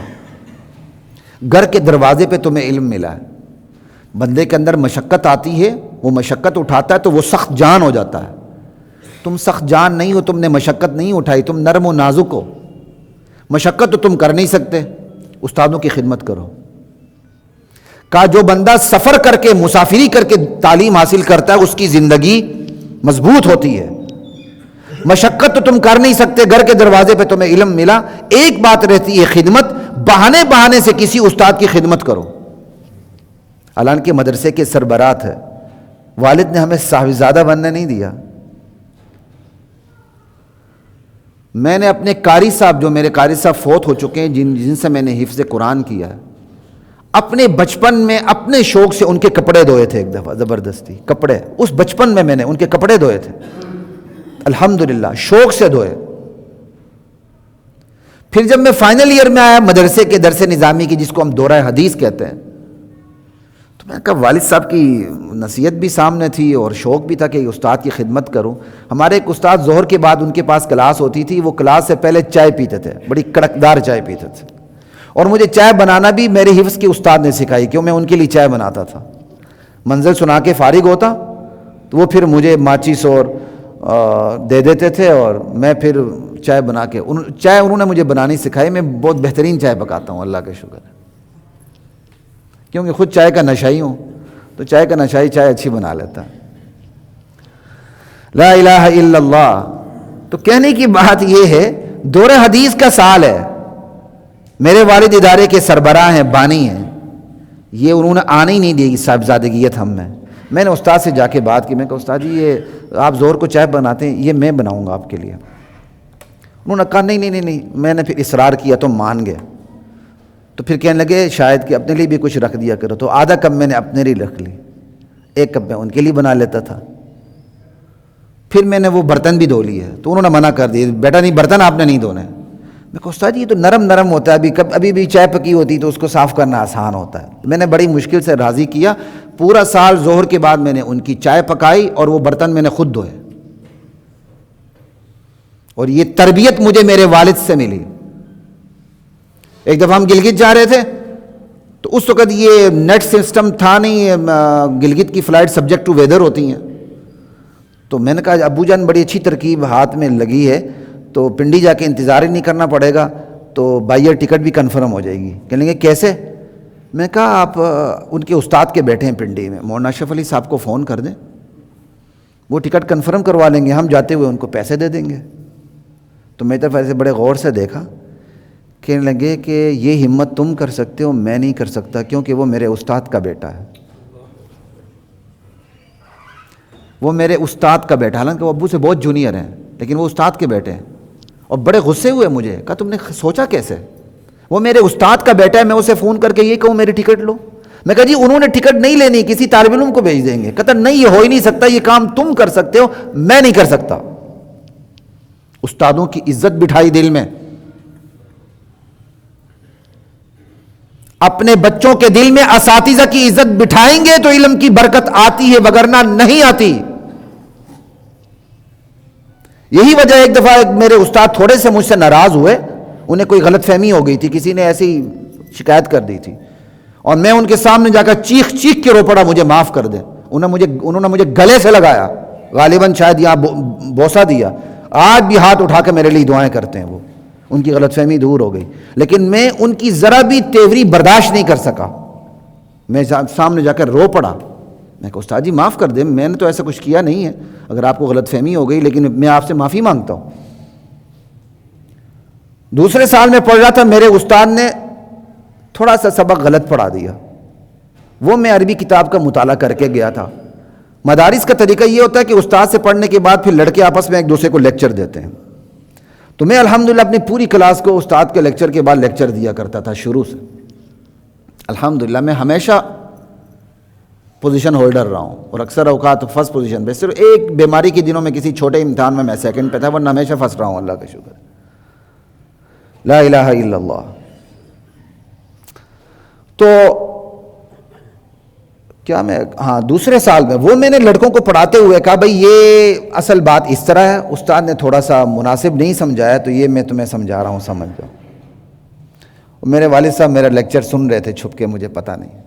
A: گھر کے دروازے پہ تمہیں علم ملا ہے. بندے کے اندر مشقت آتی ہے، وہ مشقت اٹھاتا ہے تو وہ سخت جان ہو جاتا ہے. تم سخت جان نہیں ہو، تم نے مشقت نہیں اٹھائی، تم نرم و نازک ہو، مشقت تو تم کر نہیں سکتے، استادوں کی خدمت کرو۔ کہا جو بندہ سفر کر کے، مسافری کر کے تعلیم حاصل کرتا ہے اس کی زندگی مضبوط ہوتی ہے۔ مشقت تو تم کر نہیں سکتے، گھر کے دروازے پہ تمہیں علم ملا، ایک بات رہتی ہے خدمت، بہانے بہانے سے کسی استاد کی خدمت کرو۔ حالانکہ مدرسے کے سربراہ ہے، والد نے ہمیں صاحبزادہ بننے نہیں دیا۔ میں نے اپنے قاری صاحب، جو میرے قاری صاحب فوت ہو چکے ہیں، جن سے میں نے حفظ قرآن کیا ہے، اپنے بچپن میں اپنے شوق سے ان کے کپڑے دھوئے تھے ایک دفعہ، زبردستی کپڑے، اس بچپن میں نے ان کے کپڑے دھوئے تھے، الحمدللہ شوق سے دھوئے۔ پھر جب میں فائنل ایئر میں آیا مدرسے کے درس نظامی کی، جس کو ہم دورہ حدیث کہتے ہیں، تو میں نے کہا والد صاحب کی نصیحت بھی سامنے تھی اور شوق بھی تھا کہ استاد کی خدمت کروں۔ ہمارے ایک استاد ظہر کے بعد ان کے پاس کلاس ہوتی تھی، وہ کلاس سے پہلے چائے پیتے تھے، بڑی کڑکدار چائے پیتے تھے، اور مجھے چائے بنانا بھی میرے حفظ کے استاد نے سکھائی، کیوں میں ان کے لیے چائے بناتا تھا۔ منزل سنا کے فارغ ہوتا تو وہ پھر مجھے ماچس اور دے دیتے تھے، اور میں پھر چائے بنا کے، چائے انہوں نے مجھے بنانی سکھائی۔ میں بہت بہترین چائے پکاتا ہوں، اللہ کا شکر ہے، کیونکہ خود چائے کا نشائی ہوں، تو چائے کا نشائی چائے اچھی بنا لیتا۔ لا الہ الا اللہ۔ تو کہنے کی بات یہ ہے، دور حدیث کا سال ہے، میرے والد ادارے کے سربراہ ہیں، بانی ہیں، یہ انہوں نے آنے ہی نہیں دی صاحبزادگیت ہم میں نے استاد سے جا کے بات کی، میں کہا استاد جی یہ آپ زور کو چائے بناتے ہیں، یہ میں بناؤں گا آپ کے لیے۔ انہوں نے کہا نہیں، میں نے پھر اصرار کیا تو مان گئے، تو پھر کہنے لگے شاید کہ اپنے لیے بھی کچھ رکھ دیا کرو، تو آدھا کپ میں نے اپنے لیے رکھ لی، ایک کپ میں ان کے لیے بنا لیتا تھا۔ پھر میں نے وہ برتن بھی دھو لیے، تو انہوں نے منع کر دیا، بیٹا نہیں، برتن آپ نے نہیں دھونے۔ میں کہا استاد جی یہ تو نرم ہوتا ہے، ابھی بھی چائے پکی ہوتی تو اس کو صاف کرنا آسان ہوتا ہے۔ میں نے بڑی مشکل سے راضی کیا، پورا سال ظہر کے بعد میں نے ان کی چائے پکائی اور وہ برتن میں نے خود دھوئے، اور یہ تربیت مجھے میرے والد سے ملی۔ ایک دفعہ ہم گلگت جا رہے تھے، تو اس وقت یہ نیٹ سسٹم تھا نہیں، گلگت کی فلائٹ سبجیکٹ ٹو ویدر ہوتی ہیں، تو میں نے کہا ابو جان بڑی اچھی ترکیب ہاتھ میں لگی ہے، تو پنڈی جا کے انتظار ہی نہیں کرنا پڑے گا، تو بائی ایئر ٹکٹ بھی کنفرم ہو جائے گی۔ کہنے لگے کیسے؟ میں کہا آپ ان کے استاد کے بیٹھے ہیں پنڈی میں، مولانا اشرف علی صاحب کو فون کر دیں، وہ ٹکٹ کنفرم کروا لیں گے، ہم جاتے ہوئے ان کو پیسے دے دیں گے۔ تو میری طرف ایسے بڑے غور سے دیکھا، کہنے لگے کہ یہ ہمت تم کر سکتے ہو، میں نہیں کر سکتا، کیونکہ وہ میرے استاد کا بیٹا ہے، وہ میرے استاد کا بیٹا، حالانکہ وہ ابو سے بہت جونیئر ہیں، لیکن وہ استاد کے بیٹے ہیں۔ اور بڑے غصے ہوئے مجھے، کہا تم نے سوچا کیسے؟ وہ میرے استاد کا بیٹا ہے، میں اسے فون کر کے یہ کہوں میری ٹکٹ لو؟ میں کہا جی انہوں نے ٹکٹ نہیں لینی، کسی طالب علم کو بھیج دیں گے۔ کہتا نہیں یہ ہو ہی نہیں سکتا، یہ کام تم کر سکتے ہو، میں نہیں کر سکتا۔ استادوں کی عزت بٹھائی دل میں، اپنے بچوں کے دل میں اساتذہ کی عزت بٹھائیں گے تو علم کی برکت آتی ہے، وگرنہ نہیں آتی۔ یہی وجہ، ایک دفعہ میرے استاد تھوڑے سے مجھ سے ناراض ہوئے، انہیں کوئی غلط فہمی ہو گئی تھی، کسی نے ایسی شکایت کر دی تھی، اور میں ان کے سامنے جا کر چیخ کے رو پڑا مجھے معاف کر دیں۔ انہوں نے مجھے گلے سے لگایا، غالباً شاید یہاں بوسہ دیا، آج بھی ہاتھ اٹھا کے میرے لیے دعائیں کرتے ہیں، وہ ان کی غلط فہمی دور ہو گئی، لیکن میں ان کی ذرا بھی تیوری برداشت نہیں کر سکا، میں سامنے جا کر رو پڑا۔ میں کہا استاد جی معاف کر دیں، میں نے تو ایسا کچھ کیا نہیں ہے، اگر آپ کو غلط فہمی ہو گئی، لیکن میں آپ سے معافی مانگتا ہوں۔ دوسرے سال میں پڑھ رہا تھا، میرے استاد نے تھوڑا سا سبق غلط پڑھا دیا، وہ میں عربی کتاب کا مطالعہ کر کے گیا تھا۔ مدارس کا طریقہ یہ ہوتا ہے کہ استاد سے پڑھنے کے بعد پھر لڑکے آپس میں ایک دوسرے کو لیکچر دیتے ہیں، تو میں الحمدللہ اپنی پوری کلاس کو استاد کے لیکچر کے بعد لیکچر دیا کرتا تھا شروع سے۔ الحمدللہ میں ہمیشہ پوزیشن ہولڈر رہا ہوں، اور اکثر اوقات فرسٹ پوزیشن پہ، صرف ایک بیماری کے دنوں میں کسی چھوٹے امتحان میں سیکنڈ پہ تھا، ورنہ ہمیشہ فرسٹ رہا ہوں، اللہ کا شکر ہے۔ لا الہ الا اللہ۔ تو کیا میں دوسرے سال میں وہ میں نے لڑکوں کو پڑھاتے ہوئے کہا بھائی یہ اصل بات اس طرح ہے، استاد نے تھوڑا سا مناسب نہیں سمجھایا، تو یہ میں تمہیں سمجھا رہا ہوں، سمجھ جاؤ۔ میرے والد صاحب میرا لیکچر سن رہے تھے چھپ کے، مجھے پتہ نہیں،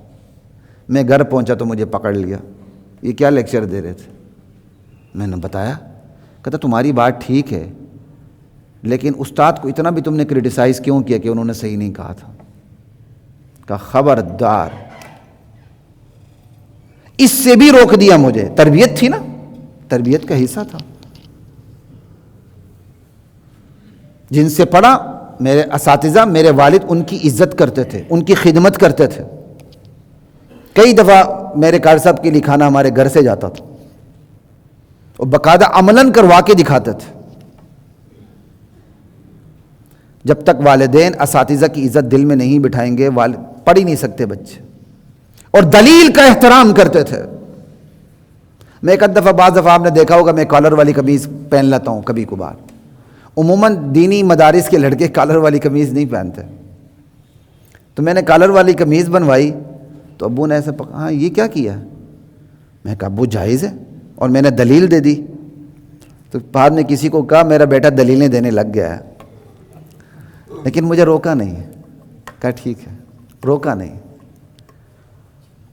A: میں گھر پہنچا تو مجھے پکڑ لیا، یہ کیا لیکچر دے رہے تھے؟ میں نے بتایا کہتا تمہاری بات ٹھیک ہے لیکن استاد کو اتنا بھی تم نے کرٹیسائز کیوں کیا کہ انہوں نے صحیح نہیں کہا تھا؟ کہا خبردار، اس سے بھی روک دیا مجھے، تربیت تھی نا، تربیت کا حصہ تھا۔ جن سے پڑھا میرے اساتذہ، میرے والد ان کی عزت کرتے تھے، ان کی خدمت کرتے تھے۔ کئی دفعہ میرے قاری صاحب کے لیے کھانا ہمارے گھر سے جاتا تھا اور باقاعدہ عملاً کروا کے دکھاتے تھے۔ جب تک والدین اساتذہ کی عزت دل میں نہیں بٹھائیں گے پڑھ ہی نہیں سکتے بچے، اور دلیل کا احترام کرتے تھے۔ میں ایک دفعہ، بعض دفعہ آپ نے دیکھا ہوگا میں کالر والی قمیض پہن لیتا ہوں کبھی کبھار، عموماً دینی مدارس کے لڑکے کالر والی قمیض نہیں پہنتے، تو میں نے کالر والی قمیض بنوائی تو ابو نے ایسے ہاں یہ کیا کیا؟ میں کہا ابو جائز ہے، اور میں نے دلیل دے دی۔ تو بعد میں کسی کو کہا میرا بیٹا دلیلیں دینے لگ گیا ہے، لیکن مجھے روکا نہیں، کہا ٹھیک ہے، روکا نہیں۔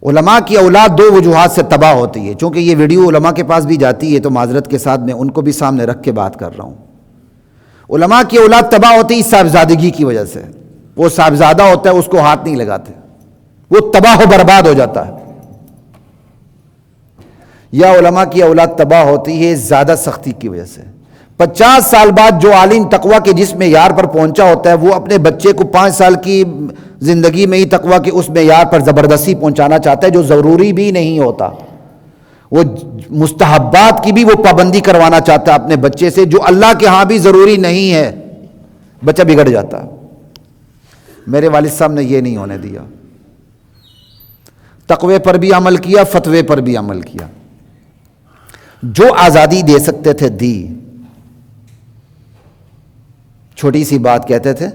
A: علماء کی اولاد دو وجوہات سے تباہ ہوتی ہے، چونکہ یہ ویڈیو علماء کے پاس بھی جاتی ہے تو معذرت کے ساتھ میں ان کو بھی سامنے رکھ کے بات کر رہا ہوں۔ علماء کی اولاد تباہ ہوتی ہے صاحبزادگی کی وجہ سے، وہ صاحبزادہ ہوتا ہے اس کو ہاتھ نہیں لگاتے، وہ تباہ و برباد ہو جاتا ہے۔ یا علماء کی اولاد تباہ ہوتی ہے زیادہ سختی کی وجہ سے۔ 50 سال بعد جو عالم تقویٰ کے جس معیار پر پہنچا ہوتا ہے وہ اپنے بچے کو 5 سال کی زندگی میں ہی تقویٰ کے اس معیار پر زبردستی پہنچانا چاہتا ہے جو ضروری بھی نہیں ہوتا۔ وہ مستحبات کی بھی وہ پابندی کروانا چاہتا ہے اپنے بچے سے جو اللہ کے ہاں بھی ضروری نہیں ہے، بچہ بگڑ جاتا ہے۔ میرے والد صاحب نے یہ نہیں ہونے دیا، تقوی پر بھی عمل کیا، فتوے پر بھی عمل کیا، جو آزادی دے سکتے تھے دی۔ چھوٹی سی بات کہتے تھے،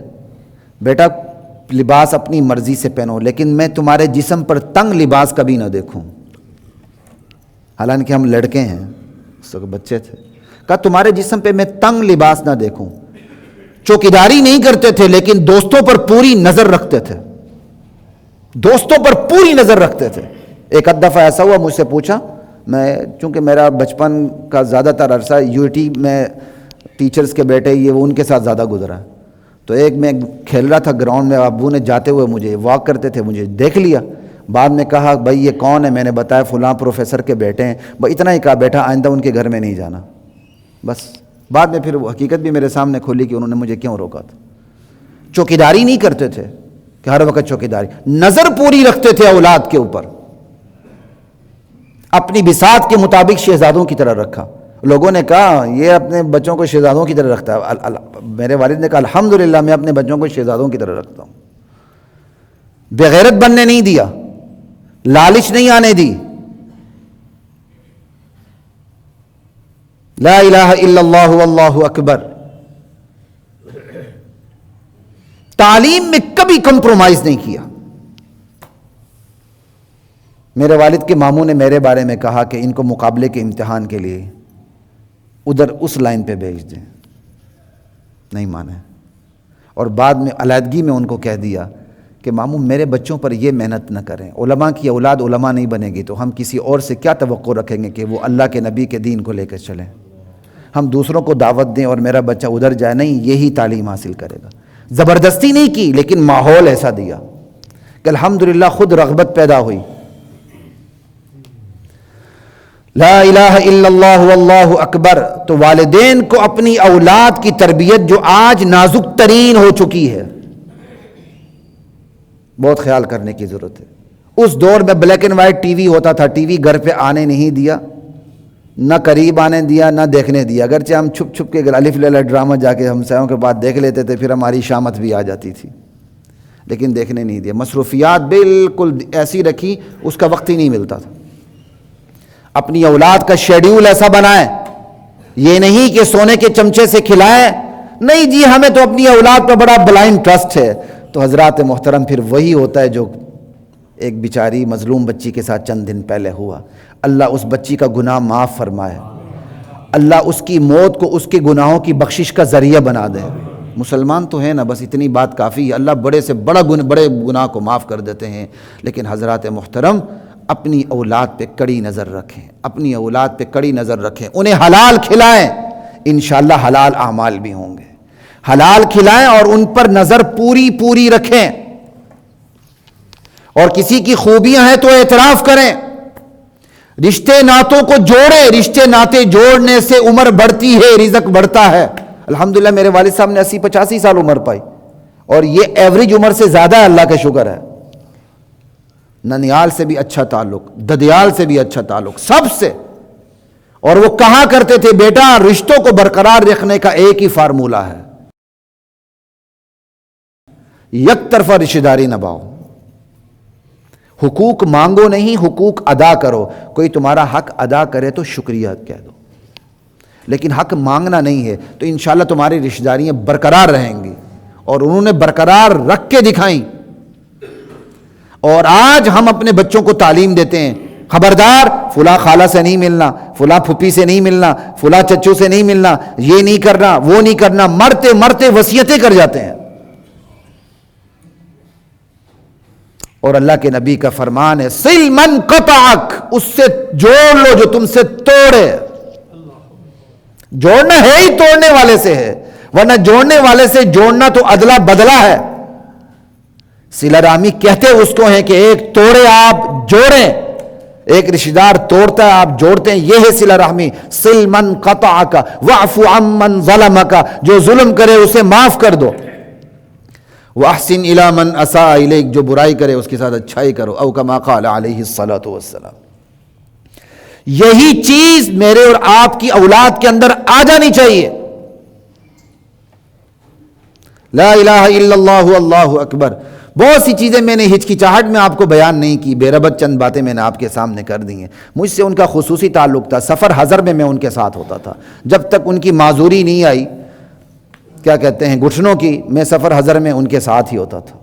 A: بیٹا لباس اپنی مرضی سے پہنو لیکن میں تمہارے جسم پر تنگ لباس کبھی نہ دیکھوں۔ حالانکہ ہم لڑکے ہیں، اس وقت بچے تھے، کہا تمہارے جسم پہ میں تنگ لباس نہ دیکھوں۔ چوکیداری نہیں کرتے تھے لیکن دوستوں پر پوری نظر رکھتے تھے، دوستوں پر پوری نظر رکھتے تھے۔ ایک دفعہ ایسا ہوا، مجھ سے پوچھا، میں چونکہ میرا بچپن کا زیادہ تر عرصہ UT میں ٹیچرز کے بیٹے یہ وہ ان کے ساتھ زیادہ گزرا، تو ایک میں کھیل رہا تھا گراؤنڈ میں، ابو نے جاتے ہوئے مجھے واک کرتے تھے، مجھے دیکھ لیا، بعد میں کہا بھائی یہ کون ہے؟ میں نے بتایا فلاں پروفیسر کے بیٹے ہیں، بھائی اتنا ہی کہا بیٹا آئندہ ان کے گھر میں نہیں جانا، بس۔ بعد میں پھر وہ حقیقت بھی میرے سامنے کھولی کہ انہوں نے مجھے کیوں روکا تھا۔ چوکیداری نہیں کرتے تھے کہ ہر وقت چوکیداری، نظر پوری رکھتے تھے اولاد کے اوپر، اپنی بساط کے مطابق شہزادوں کی طرح رکھا۔ لوگوں نے کہا یہ اپنے بچوں کو شہزادوں کی طرح رکھتا ہے، میرے والد نے کہا الحمدللہ میں اپنے بچوں کو شہزادوں کی طرح رکھتا ہوں۔ بغیرت بننے نہیں دیا، لالچ نہیں آنے دی۔ لا الہ الا اللہ واللہ اکبر۔ تعلیم میں کبھی کمپرومائز نہیں کیا۔ میرے والد کے ماموں نے میرے بارے میں کہا کہ ان کو مقابلے کے امتحان کے لیے ادھر اس لائن پہ بھیج دیں، نہیں مانے، اور بعد میں علیحدگی میں ان کو کہہ دیا کہ ماموں میرے بچوں پر یہ محنت نہ کریں، علماء کی اولاد علماء نہیں بنے گی تو ہم کسی اور سے کیا توقع رکھیں گے کہ وہ اللہ کے نبی کے دین کو لے کر چلیں، ہم دوسروں کو دعوت دیں اور میرا بچہ ادھر جائے، نہیں یہی تعلیم حاصل کرے گا۔ زبردستی نہیں کی لیکن ماحول ایسا دیا کہ الحمدللہ خود رغبت پیدا ہوئی۔ لا الہ الا اللہ واللہ اکبر۔ تو والدین کو اپنی اولاد کی تربیت جو آج نازک ترین ہو چکی ہے بہت خیال کرنے کی ضرورت ہے۔ اس دور میں black and white T V ہوتا تھا، ٹی وی گھر پہ آنے نہیں دیا، نہ قریب آنے دیا نہ دیکھنے دیا، اگرچہ ہم چھپ چھپ کے الف لیلا ڈرامہ جا کے ہمسایوں کے بعد دیکھ لیتے تھے، پھر ہماری شامت بھی آ جاتی تھی، لیکن دیکھنے نہیں دیا۔ مصروفیات بالکل ایسی رکھی، اس کا وقت ہی نہیں ملتا تھا۔ اپنی اولاد کا شیڈیول ایسا بنائیں، یہ نہیں کہ سونے کے چمچے سے کھلائیں، نہیں جی ہمیں تو اپنی اولاد پر بڑا بلائنڈ ٹرسٹ ہے۔ تو حضرات محترم پھر وہی ہوتا ہے جو ایک بیچاری مظلوم بچی کے ساتھ چند دن پہلے ہوا۔ اللہ اس بچی کا گناہ معاف فرمائے، اللہ اس کی موت کو اس کے گناہوں کی بخشش کا ذریعہ بنا دے۔ مسلمان تو ہیں نا، بس اتنی بات کافی ہے، اللہ بڑے سے بڑے گناہ کو معاف کر دیتے ہیں۔ لیکن حضرات محترم اپنی اولاد پہ کڑی نظر رکھیں، اپنی اولاد پہ کڑی نظر رکھیں، انہیں حلال کھلائیں، انشاءاللہ حلال اعمال بھی ہوں گے. حلال کھلائیں اور ان پر نظر پوری رکھیں, اور کسی کی خوبیاں ہیں تو اعتراف کریں. رشتے ناتوں کو جوڑیں, رشتے ناتے جوڑنے سے عمر بڑھتی ہے, رزق بڑھتا ہے. الحمدللہ میرے والد صاحب نے 80-85 سال عمر پائی, اور یہ ایوریج عمر سے زیادہ ہے, اللہ کا شکر ہے. ننیال سے بھی اچھا تعلق, ددیال سے بھی اچھا تعلق, سب سے. اور وہ کہا کرتے تھے بیٹا رشتوں کو برقرار رکھنے کا ایک ہی فارمولہ ہے, یک طرفہ رشتہ داری نبھاؤ. حقوق مانگو نہیں, حقوق ادا کرو. کوئی تمہارا حق ادا کرے تو شکریہ کہہ دو, لیکن حق مانگنا نہیں ہے. تو انشاءاللہ تمہاری رشتہ داریاں برقرار رہیں گی, اور انہوں نے برقرار رکھ کے دکھائیں. اور آج ہم اپنے بچوں کو تعلیم دیتے ہیں, خبردار فلاں خالہ سے نہیں ملنا, فلاں پھپھی سے نہیں ملنا, فلاں چچو سے نہیں ملنا, یہ نہیں کرنا, وہ نہیں کرنا. مرتے مرتے وصیتیں کر جاتے ہیں. اور اللہ کے نبی کا فرمان ہے سل من قطعک, اس سے جوڑ لو جو تم سے توڑے. جوڑنا ہے ہی توڑنے والے سے ہے, ورنہ جوڑنے والے سے جوڑنا تو ادلا بدلا ہے. صلہ رحمی کہتے اس کو ہیں کہ ایک توڑے آپ جوڑیں, ایک رشتہ دار توڑتا ہے آپ جوڑتے ہیں, یہ ہے صلہ رحمی. سل من قطعک واعف عمن ظلمک, جو ظلم کرے اسے معاف کر دو. وَأَحْسِنْ إِلَىٰ مَنْ أَسَاءَ إِلَيْكَ, جو برائی کرے اس کے ساتھ اچھائی کرو. او کما قال علیہ الصلاۃ والسلام. یہی چیز میرے اور آپ کی اولاد کے اندر آ جانی چاہیے. لا الہ الا اللہ اللہ اکبر. بہت سی چیزیں میں نے ہچکچاہٹ میں آپ کو بیان نہیں کی, بے ربط چند باتیں میں نے آپ کے سامنے کر دی ہیں. مجھ سے ان کا خصوصی تعلق تھا, سفر حضر میں ان کے ساتھ ہوتا تھا. جب تک ان کی معذوری نہیں آئی, کیا کہتے ہیں, گھٹنوں کی, میں سفر حضر میں ان کے ساتھ ہی ہوتا تھا.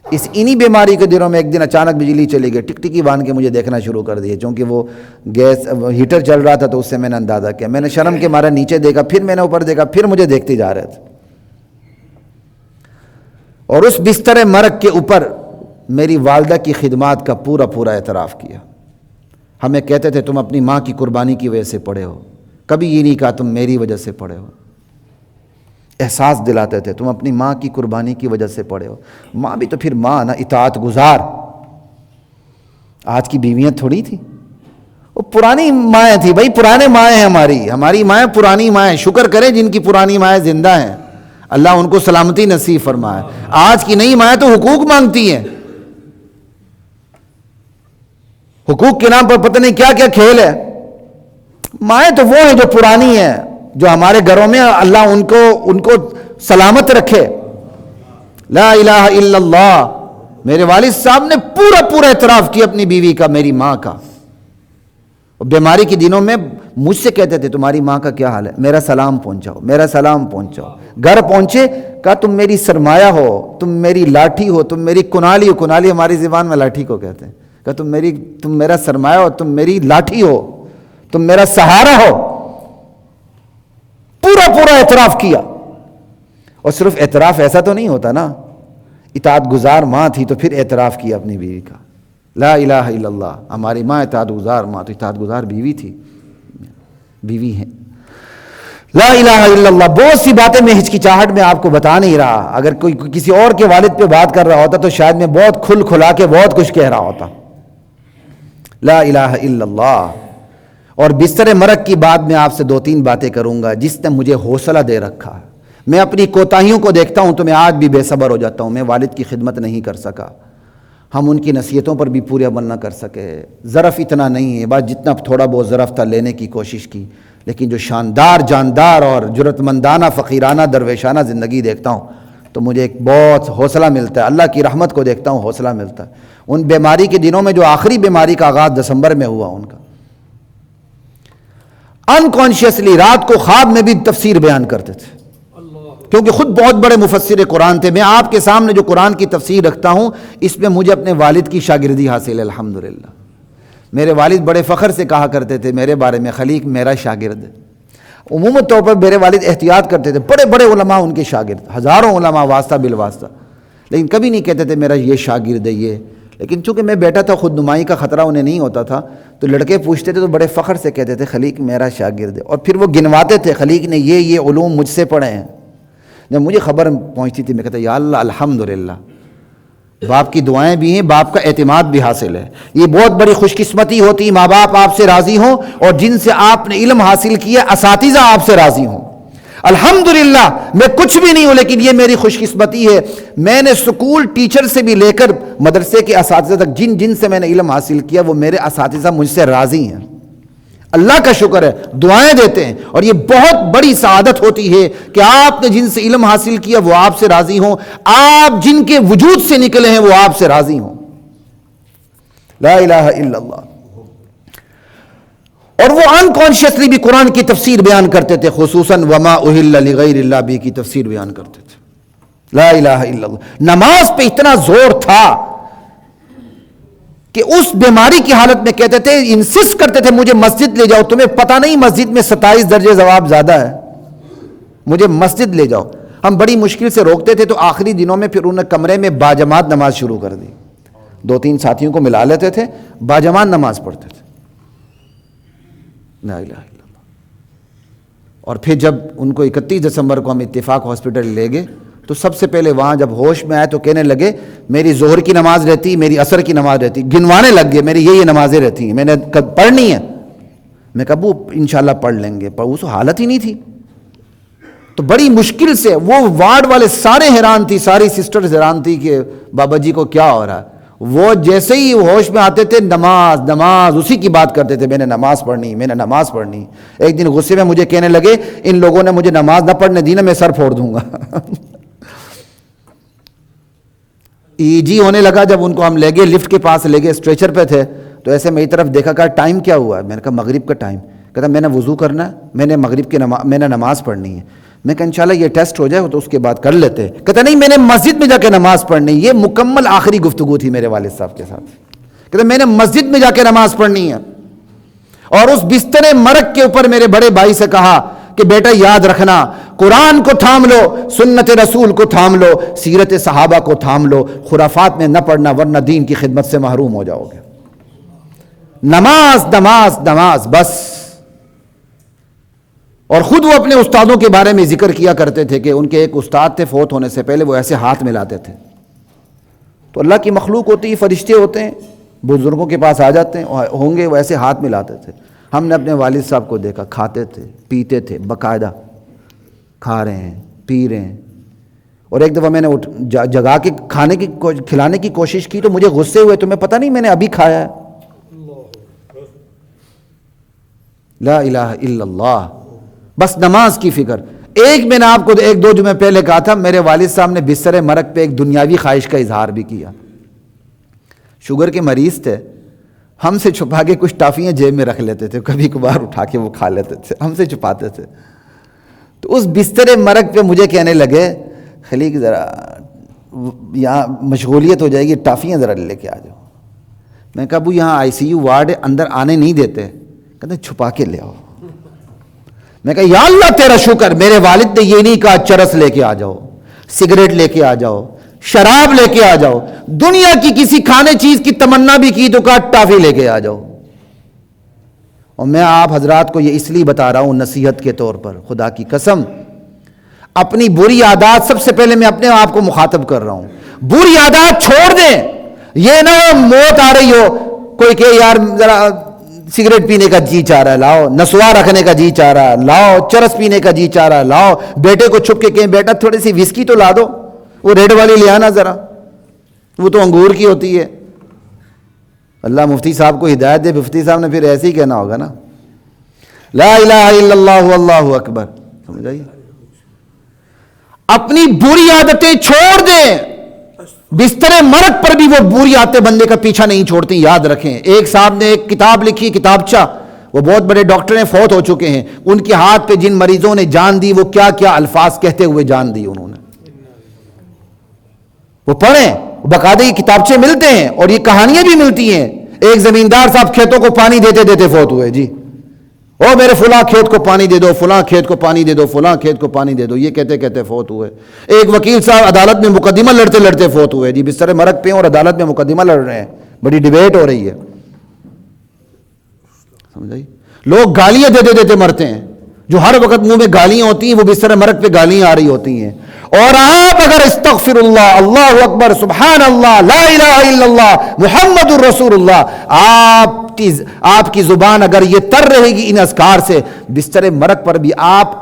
A: انہی بیماری کے دنوں میں ایک دن اچانک بجلی چلی گئی, ٹک ٹکی باندھ کے مجھے دیکھنا شروع کر دیے. چونکہ وہ گیس ہیٹر چل رہا تھا تو اس سے میں نے اندازہ کیا. میں نے شرم کے مارے نیچے دیکھا, پھر میں نے اوپر دیکھا, پھر مجھے دیکھتے جا رہے تھے. اور اس بستر مرگ کے اوپر میری والدہ کی خدمات کا پورا اعتراف کیا. ہمیں کہتے تھے تم اپنی ماں کی قربانی کی وجہ سے پڑے ہو, کبھی یہ نہیں کہا تم میری وجہ سے پڑے ہو. احساس دلاتے تھے تم اپنی ماں کی قربانی کی وجہ سے پڑے ہو. ماں بھی تو پھر ماں نا, اطاعت گزار. آج کی بیویاں تھوڑی تھی, وہ پرانی مائیں تھی بھائی, پرانے مائیں ہیں ہماری مائیں پرانی مائیں. شکر کریں جن کی پرانی مائیں زندہ ہیں, اللہ ان کو سلامتی نصیب فرمائے. آج کی نئی مائیں تو حقوق مانگتی ہیں. حقوق کے نام پر پتہ نہیں کیا کیا کھیل ہے. مائیں تو وہ ہیں جو پرانی ہیں, جو ہمارے گھروں میں اللہ ان کو سلامت رکھے. لا الہ الا اللہ. میرے والد صاحب نے پورا اعتراف کیا اپنی بیوی کا, میری ماں کا. بیماری کے دنوں میں مجھ سے کہتے تھے تمہاری ماں کا کیا حال ہے, میرا سلام پہنچاؤ, میرا سلام پہنچاؤ. گھر پہنچے, کہا تم میری سرمایہ ہو, تم میری لاٹھی ہو, تم میری کنالی ہو. کنالی ہماری زبان میں لاٹھی کو کہتے ہیں. کہا تم میرا سرمایہ ہو, تم میری لاٹھی ہو, تم میرا سہارا ہو. پورا اعتراف کیا. اور صرف اعتراف ایسا تو نہیں ہوتا نا, اطاعت گزار ماں تھی تو پھر اعتراف کیا اپنی بیوی کا. لا الہ الا اللہ. ہماری ماں اطاعت گزار ماں, تو اطاعت گزار بیوی تھی, بیوی ہیں. لا الہ الا اللہ. بہت سی باتیں میں ہچکچاہٹ میں آپ کو بتا نہیں رہا. اگر کوئی کسی اور کے والد پہ بات کر رہا ہوتا تو شاید میں بہت کھلا کے بہت کچھ کہہ رہا ہوتا. لا الہ الا اللہ. اور بستر مرگ کی بات میں آپ سے 2-3 باتیں کروں گا جس نے مجھے حوصلہ دے رکھا. میں اپنی کوتاہیوں کو دیکھتا ہوں تو میں آج بھی بے صبر ہو جاتا ہوں. میں والد کی خدمت نہیں کر سکا, ہم ان کی نصیحتوں پر بھی پورے عمل نہ کر سکے. ظرف اتنا نہیں ہے, بس جتنا تھوڑا بہت ظرف تھا لینے کی کوشش کی, لیکن جو شاندار جاندار اور جرت مندانہ فقیرانہ درویشانہ زندگی دیکھتا ہوں تو مجھے ایک بہت حوصلہ ملتا ہے. اللہ کی رحمت کو دیکھتا ہوں, حوصلہ ملتا ہے. ان بیماری کے دنوں میں جو آخری بیماری کا آغاز دسمبر میں ہوا ان کا, انکانشیسلی رات کو خواب میں بھی تفسیر بیان کرتے تھے, کیونکہ خود بہت بڑے مفسر قرآن تھے. میں آپ کے سامنے جو قرآن کی تفسیر رکھتا ہوں اس میں مجھے اپنے والد کی شاگردی حاصل ہے الحمدللہ. میرے والد بڑے فخر سے کہا کرتے تھے میرے بارے میں, خلیق میرا شاگرد ہے. عموماً طور پر میرے والد احتیاط کرتے تھے, بڑے بڑے علماء ان کے شاگرد, ہزاروں علماء واسطہ بالواسطہ, لیکن کبھی نہیں کہتے تھے میرا یہ شاگرد ہے یہ. لیکن چونکہ میں بیٹا تھا، خود نمائی کا خطرہ انہیں نہیں ہوتا تھا، تو لڑکے پوچھتے تھے تو بڑے فخر سے کہتے تھے خلیق میرا شاگرد ہے، اور پھر وہ گنواتے تھے خلیق نے یہ علوم مجھ سے پڑھے ہیں۔ جب مجھے خبر پہنچتی تھی میں کہتا یا اللہ الحمدللہ، باپ کی دعائیں بھی ہیں، باپ کا اعتماد بھی حاصل ہے۔ یہ بہت بڑی خوش قسمتی ہوتی ماں باپ آپ سے راضی ہوں، اور جن سے آپ نے علم حاصل کیا اساتذہ آپ سے راضی ہوں۔ الحمدللہ میں کچھ بھی نہیں ہوں، لیکن یہ میری خوش قسمتی ہے، میں نے سکول ٹیچر سے بھی لے کر مدرسے کے اساتذہ تک جن سے میں نے علم حاصل کیا وہ میرے اساتذہ مجھ سے راضی ہیں۔ اللہ کا شکر ہے، دعائیں دیتے ہیں، اور یہ بہت بڑی سعادت ہوتی ہے کہ آپ نے جن سے علم حاصل کیا وہ آپ سے راضی ہوں، آپ جن کے وجود سے نکلے ہیں وہ آپ سے راضی ہوں۔ لا الہ الا اللہ۔ اور وہ انکانشیسلی بھی قرآن کی تفسیر بیان کرتے تھے، خصوصاً وما اہل لغیر اللہ بھی کی تفسیر بیان کرتے تھے۔ لا الہ الا اللہ۔ نماز پہ اتنا زور تھا کہ اس بیماری کی حالت میں کہتے تھے، انسسٹ کرتے تھے مجھے مسجد لے جاؤ، تمہیں پتہ نہیں مسجد میں 27 درجے ضوابط زیادہ ہے، مجھے مسجد لے جاؤ۔ ہم بڑی مشکل سے روکتے تھے، تو آخری دنوں میں پھر انہیں کمرے میں باجماعت نماز شروع کر دی، 2-3 ساتھیوں کو ملا لیتے تھے، باجماعت نماز پڑھتے تھے۔ لا الہ الا اللہ۔ اور پھر جب ان کو 31 دسمبر کو ہم اتفاق ہاسپٹل لے گئے تو سب سے پہلے وہاں جب ہوش میں آئے تو کہنے لگے میری ظہر کی نماز رہتی، میری عصر کی نماز رہتی، گنوانے لگ گئے میری یہ نمازیں رہتی ہیں، میں نے پڑھنی ہے۔ میں کہا وہ انشاءاللہ پڑھ لیں گے، پر اس حالت ہی نہیں تھی۔ تو بڑی مشکل سے وہ وارڈ والے سارے حیران تھی، ساری سسٹرز حیران تھی کہ بابا جی کو کیا ہو رہا ہے۔ وہ جیسے ہی ہوش میں آتے تھے نماز نماز اسی کی بات کرتے تھے، میں نے نماز پڑھنی، میں نے نماز پڑھنی۔ ایک دن غصے میں مجھے کہنے لگے ان لوگوں نے مجھے نماز نہ پڑھنے دی نا، میں سر پھوڑ دوں گا۔ ایجی ہونے لگا جب ان کو ہم لے گئے، لفٹ کے پاس لے گئے، اسٹریچر پہ تھے، تو ایسے میری طرف دیکھا، کہا ٹائم کیا ہوا ہے؟ میں نے کہا مغرب کا ٹائم۔ کہتا میں نے وضو کرنا ہے، میں نے مغرب کی میں نے نماز پڑھنی ہے۔ میں کہا انشاءاللہ یہ ٹیسٹ ہو جائے تو اس کے بعد کر لیتے۔ کہتا نہیں میں نے مسجد میں جا کے نماز پڑھنی۔ یہ مکمل آخری گفتگو تھی میرے والد صاحب کے ساتھ۔ کہتا میں نے مسجد میں جا کے نماز پڑھنی ہے۔ اور اس بستر مرگ کے اوپر میرے بڑے بھائی سے کہا کہ بیٹا یاد رکھنا، قرآن کو تھام لو، سنت رسول کو تھام لو، سیرت صحابہ کو تھام لو، خرافات میں نہ پڑھنا ورنہ دین کی خدمت سے محروم ہو جاؤ گے۔ نماز نماز نماز بس۔ اور خود وہ اپنے استادوں کے بارے میں ذکر کیا کرتے تھے کہ ان کے ایک استاد تھے، فوت ہونے سے پہلے وہ ایسے ہاتھ ملاتے تھے۔ تو اللہ کی مخلوق ہوتی ہے، فرشتے ہوتے ہیں، بزرگوں کے پاس آ جاتے ہیں، ہوں گے وہ ایسے ہاتھ ملاتے تھے۔ ہم نے اپنے والد صاحب کو دیکھا، کھاتے تھے پیتے تھے، باقاعدہ کھا رہے ہیں پی رہے ہیں۔ اور ایک دفعہ میں نے جگا کے کھلانے کی کوشش کی تو مجھے غصے ہوئے، تمہیں پتہ نہیں میں نے ابھی کھایا ہے۔ لا الہ الا اللہ۔ بس نماز کی فکر۔ ایک میں نے آپ کو 1-2 جمعے پہلے کہا تھا، میرے والد صاحب نے بستر مرگ پہ ایک دنیاوی خواہش کا اظہار بھی کیا۔ شوگر کے مریض تھے، ہم سے چھپا کے کچھ ٹافیاں جیب میں رکھ لیتے تھے، کبھی کبھار اٹھا کے وہ کھا لیتے تھے، ہم سے چھپاتے تھے۔ تو اس بستر مرگ پہ مجھے کہنے لگے خلیق ذرا یہاں مشغولیت ہو جائے گی، ٹافیاں ذرا لے کے آ جاؤ۔ میں کہا ابو یہاں ICU وارڈ ہے، اندر آنے نہیں دیتے۔ کہتے چھپا کے لے آؤ۔ میں کہا یا اللہ تیرا شکر، میرے والد نے یہ نہیں کہا چرس لے کے آ جاؤ، سگریٹ لے کے آ جاؤ، شراب لے کے آ جاؤ، دنیا کی کسی کھانے چیز کی تمنا بھی کی تو کہا ٹافی لے کے آ جاؤ۔ اور میں آپ حضرات کو یہ اس لیے بتا رہا ہوں نصیحت کے طور پر، خدا کی قسم اپنی بری عادات، سب سے پہلے میں اپنے آپ کو مخاطب کر رہا ہوں، بری عادات چھوڑ دیں۔ یہ نہ ہو موت آ رہی ہو کوئی کہ یار ذرا سگریٹ پینے کا جی چاہ رہا ہے لاؤ، نسوار رکھنے کا جی چاہ رہا ہے لاؤ، چرس پینے کا جی چاہ رہا ہے لاؤ، بیٹے کو چھپ کے کہیں بیٹا تھوڑی سی وسکی تو لا دو، وہ ریڈ والی لے آنا ذرا، وہ تو انگور کی ہوتی ہے۔ اللہ مفتی صاحب کو ہدایت دے، مفتی صاحب نے پھر ایسے ہی کہنا ہوگا نا، لا الہ الا اللہ اللہ اکبر، سمجھ آئیے۔ اپنی بری عادتیں چھوڑ دیں، بستر مرگ پر بھی وہ بری عادتیں بندے کا پیچھا نہیں چھوڑتی، یاد رکھیں۔ ایک صاحب نے ایک کتاب لکھی، کتابچہ، وہ بہت بڑے ڈاکٹر ہیں، فوت ہو چکے ہیں، ان کے ہاتھ پہ جن مریضوں نے جان دی وہ کیا کیا الفاظ کہتے ہوئے جان دی انہوں نے، وہ پڑھیں، باقاعدہ یہ کتابچے ملتے ہیں اور یہ کہانیاں بھی ملتی ہیں۔ ایک زمیندار صاحب کھیتوں کو پانی دیتے دیتے فوت ہوئے جی، او میرے فلاں کھیت کو پانی دے دو، فلاں کھیت کو پانی دے دو، فلاں کھیت کو پانی دے دو، یہ کہتے کہتے فوت ہوئے۔ ایک وکیل صاحب عدالت میں مقدمہ لڑتے لڑتے فوت ہوئے، جی بستر مرگ پہ ہیں اور عدالت میں مقدمہ لڑ رہے ہیں، بڑی ڈیبیٹ ہو رہی ہے، سمجھائی؟ لوگ گالیاں دیتے دیتے مرتے ہیں، جو ہر وقت منہ میں گالیاں ہوتی ہیں وہ بستر مرگ پہ گالیاں آ رہی ہوتی ہیں۔ اور آپ اگر استغفر اللہ، اللہ اکبر، سبحان اللہ، لا الہ الا اللہ، محمد الرسول اللہ، آپ کی زبان اگر یہ تر رہے گی ان اذکار سے، بستر مرگ پر بھی آپ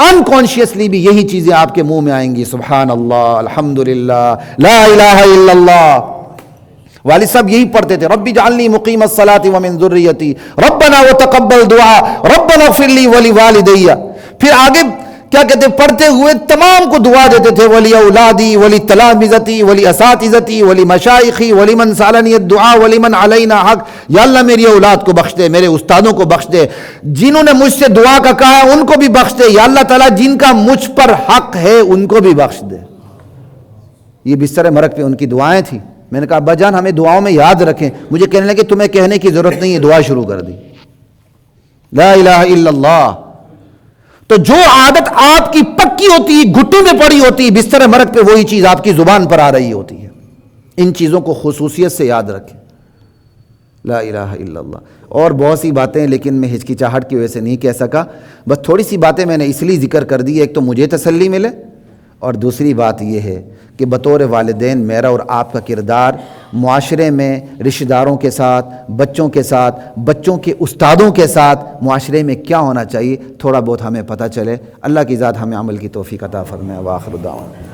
A: انکانشیسلی بھی یہی چیزیں آپ کے منہ میں آئیں گی، سبحان اللہ، الحمدللہ، لا الہ الا اللہ۔ والد صاحب یہی پڑھتے تھے، رب اجعلنی مقیم الصلاۃ ومن ذریتی ربنا وتقبل دعاء ربنا اغفر لی ولوالدی۔ پھر آگے کیا کہتے ہیں، پڑھتے ہوئے تمام کو دعا دیتے تھے، ولی اولادی ولی تلامذتی ولی اساتذتی ولی مشائخی ولی من سالنی الدعاء ولی من علینا حق۔ یا اللہ میری اولاد کو بخش دے، میرے استادوں کو بخش دے، جنہوں نے مجھ سے دعا کا کہا ہے ان کو بھی بخش دے، یا اللہ تعالیٰ جن کا مجھ پر حق ہے ان کو بھی بخش دے۔ یہ بستر مرگ پہ ان کی دعائیں تھیں۔ میں نے کہا ابا جان ہمیں دعاؤں میں یاد رکھیں، مجھے کہنے لگے تمہیں کہنے کی ضرورت نہیں ہے، دعا شروع کر دی، لا الہ الا اللہ۔ تو جو عادت آپ کی پکی ہوتی ہے، گھٹوں میں پڑی ہوتی ہے، بستر مرگ پہ وہی چیز آپ کی زبان پر آ رہی ہوتی ہے۔ ان چیزوں کو خصوصیت سے یاد رکھیں، لا الہ الا اللہ۔ اور بہت سی باتیں لیکن میں ہچکچاہٹ کی وجہ سے نہیں کہہ سکا، بس تھوڑی سی باتیں میں نے اس لیے ذکر کر دی، ایک تو مجھے تسلی ملے، اور دوسری بات یہ ہے کہ بطور والدین میرا اور آپ کا کردار معاشرے میں رشتہ داروں کے ساتھ، بچوں کے ساتھ، بچوں کے استادوں کے ساتھ معاشرے میں کیا ہونا چاہیے، تھوڑا بہت ہمیں پتہ چلے۔ اللہ کی ذات ہمیں عمل کی توفیق عطا فرمائے۔ وآخر دعوانا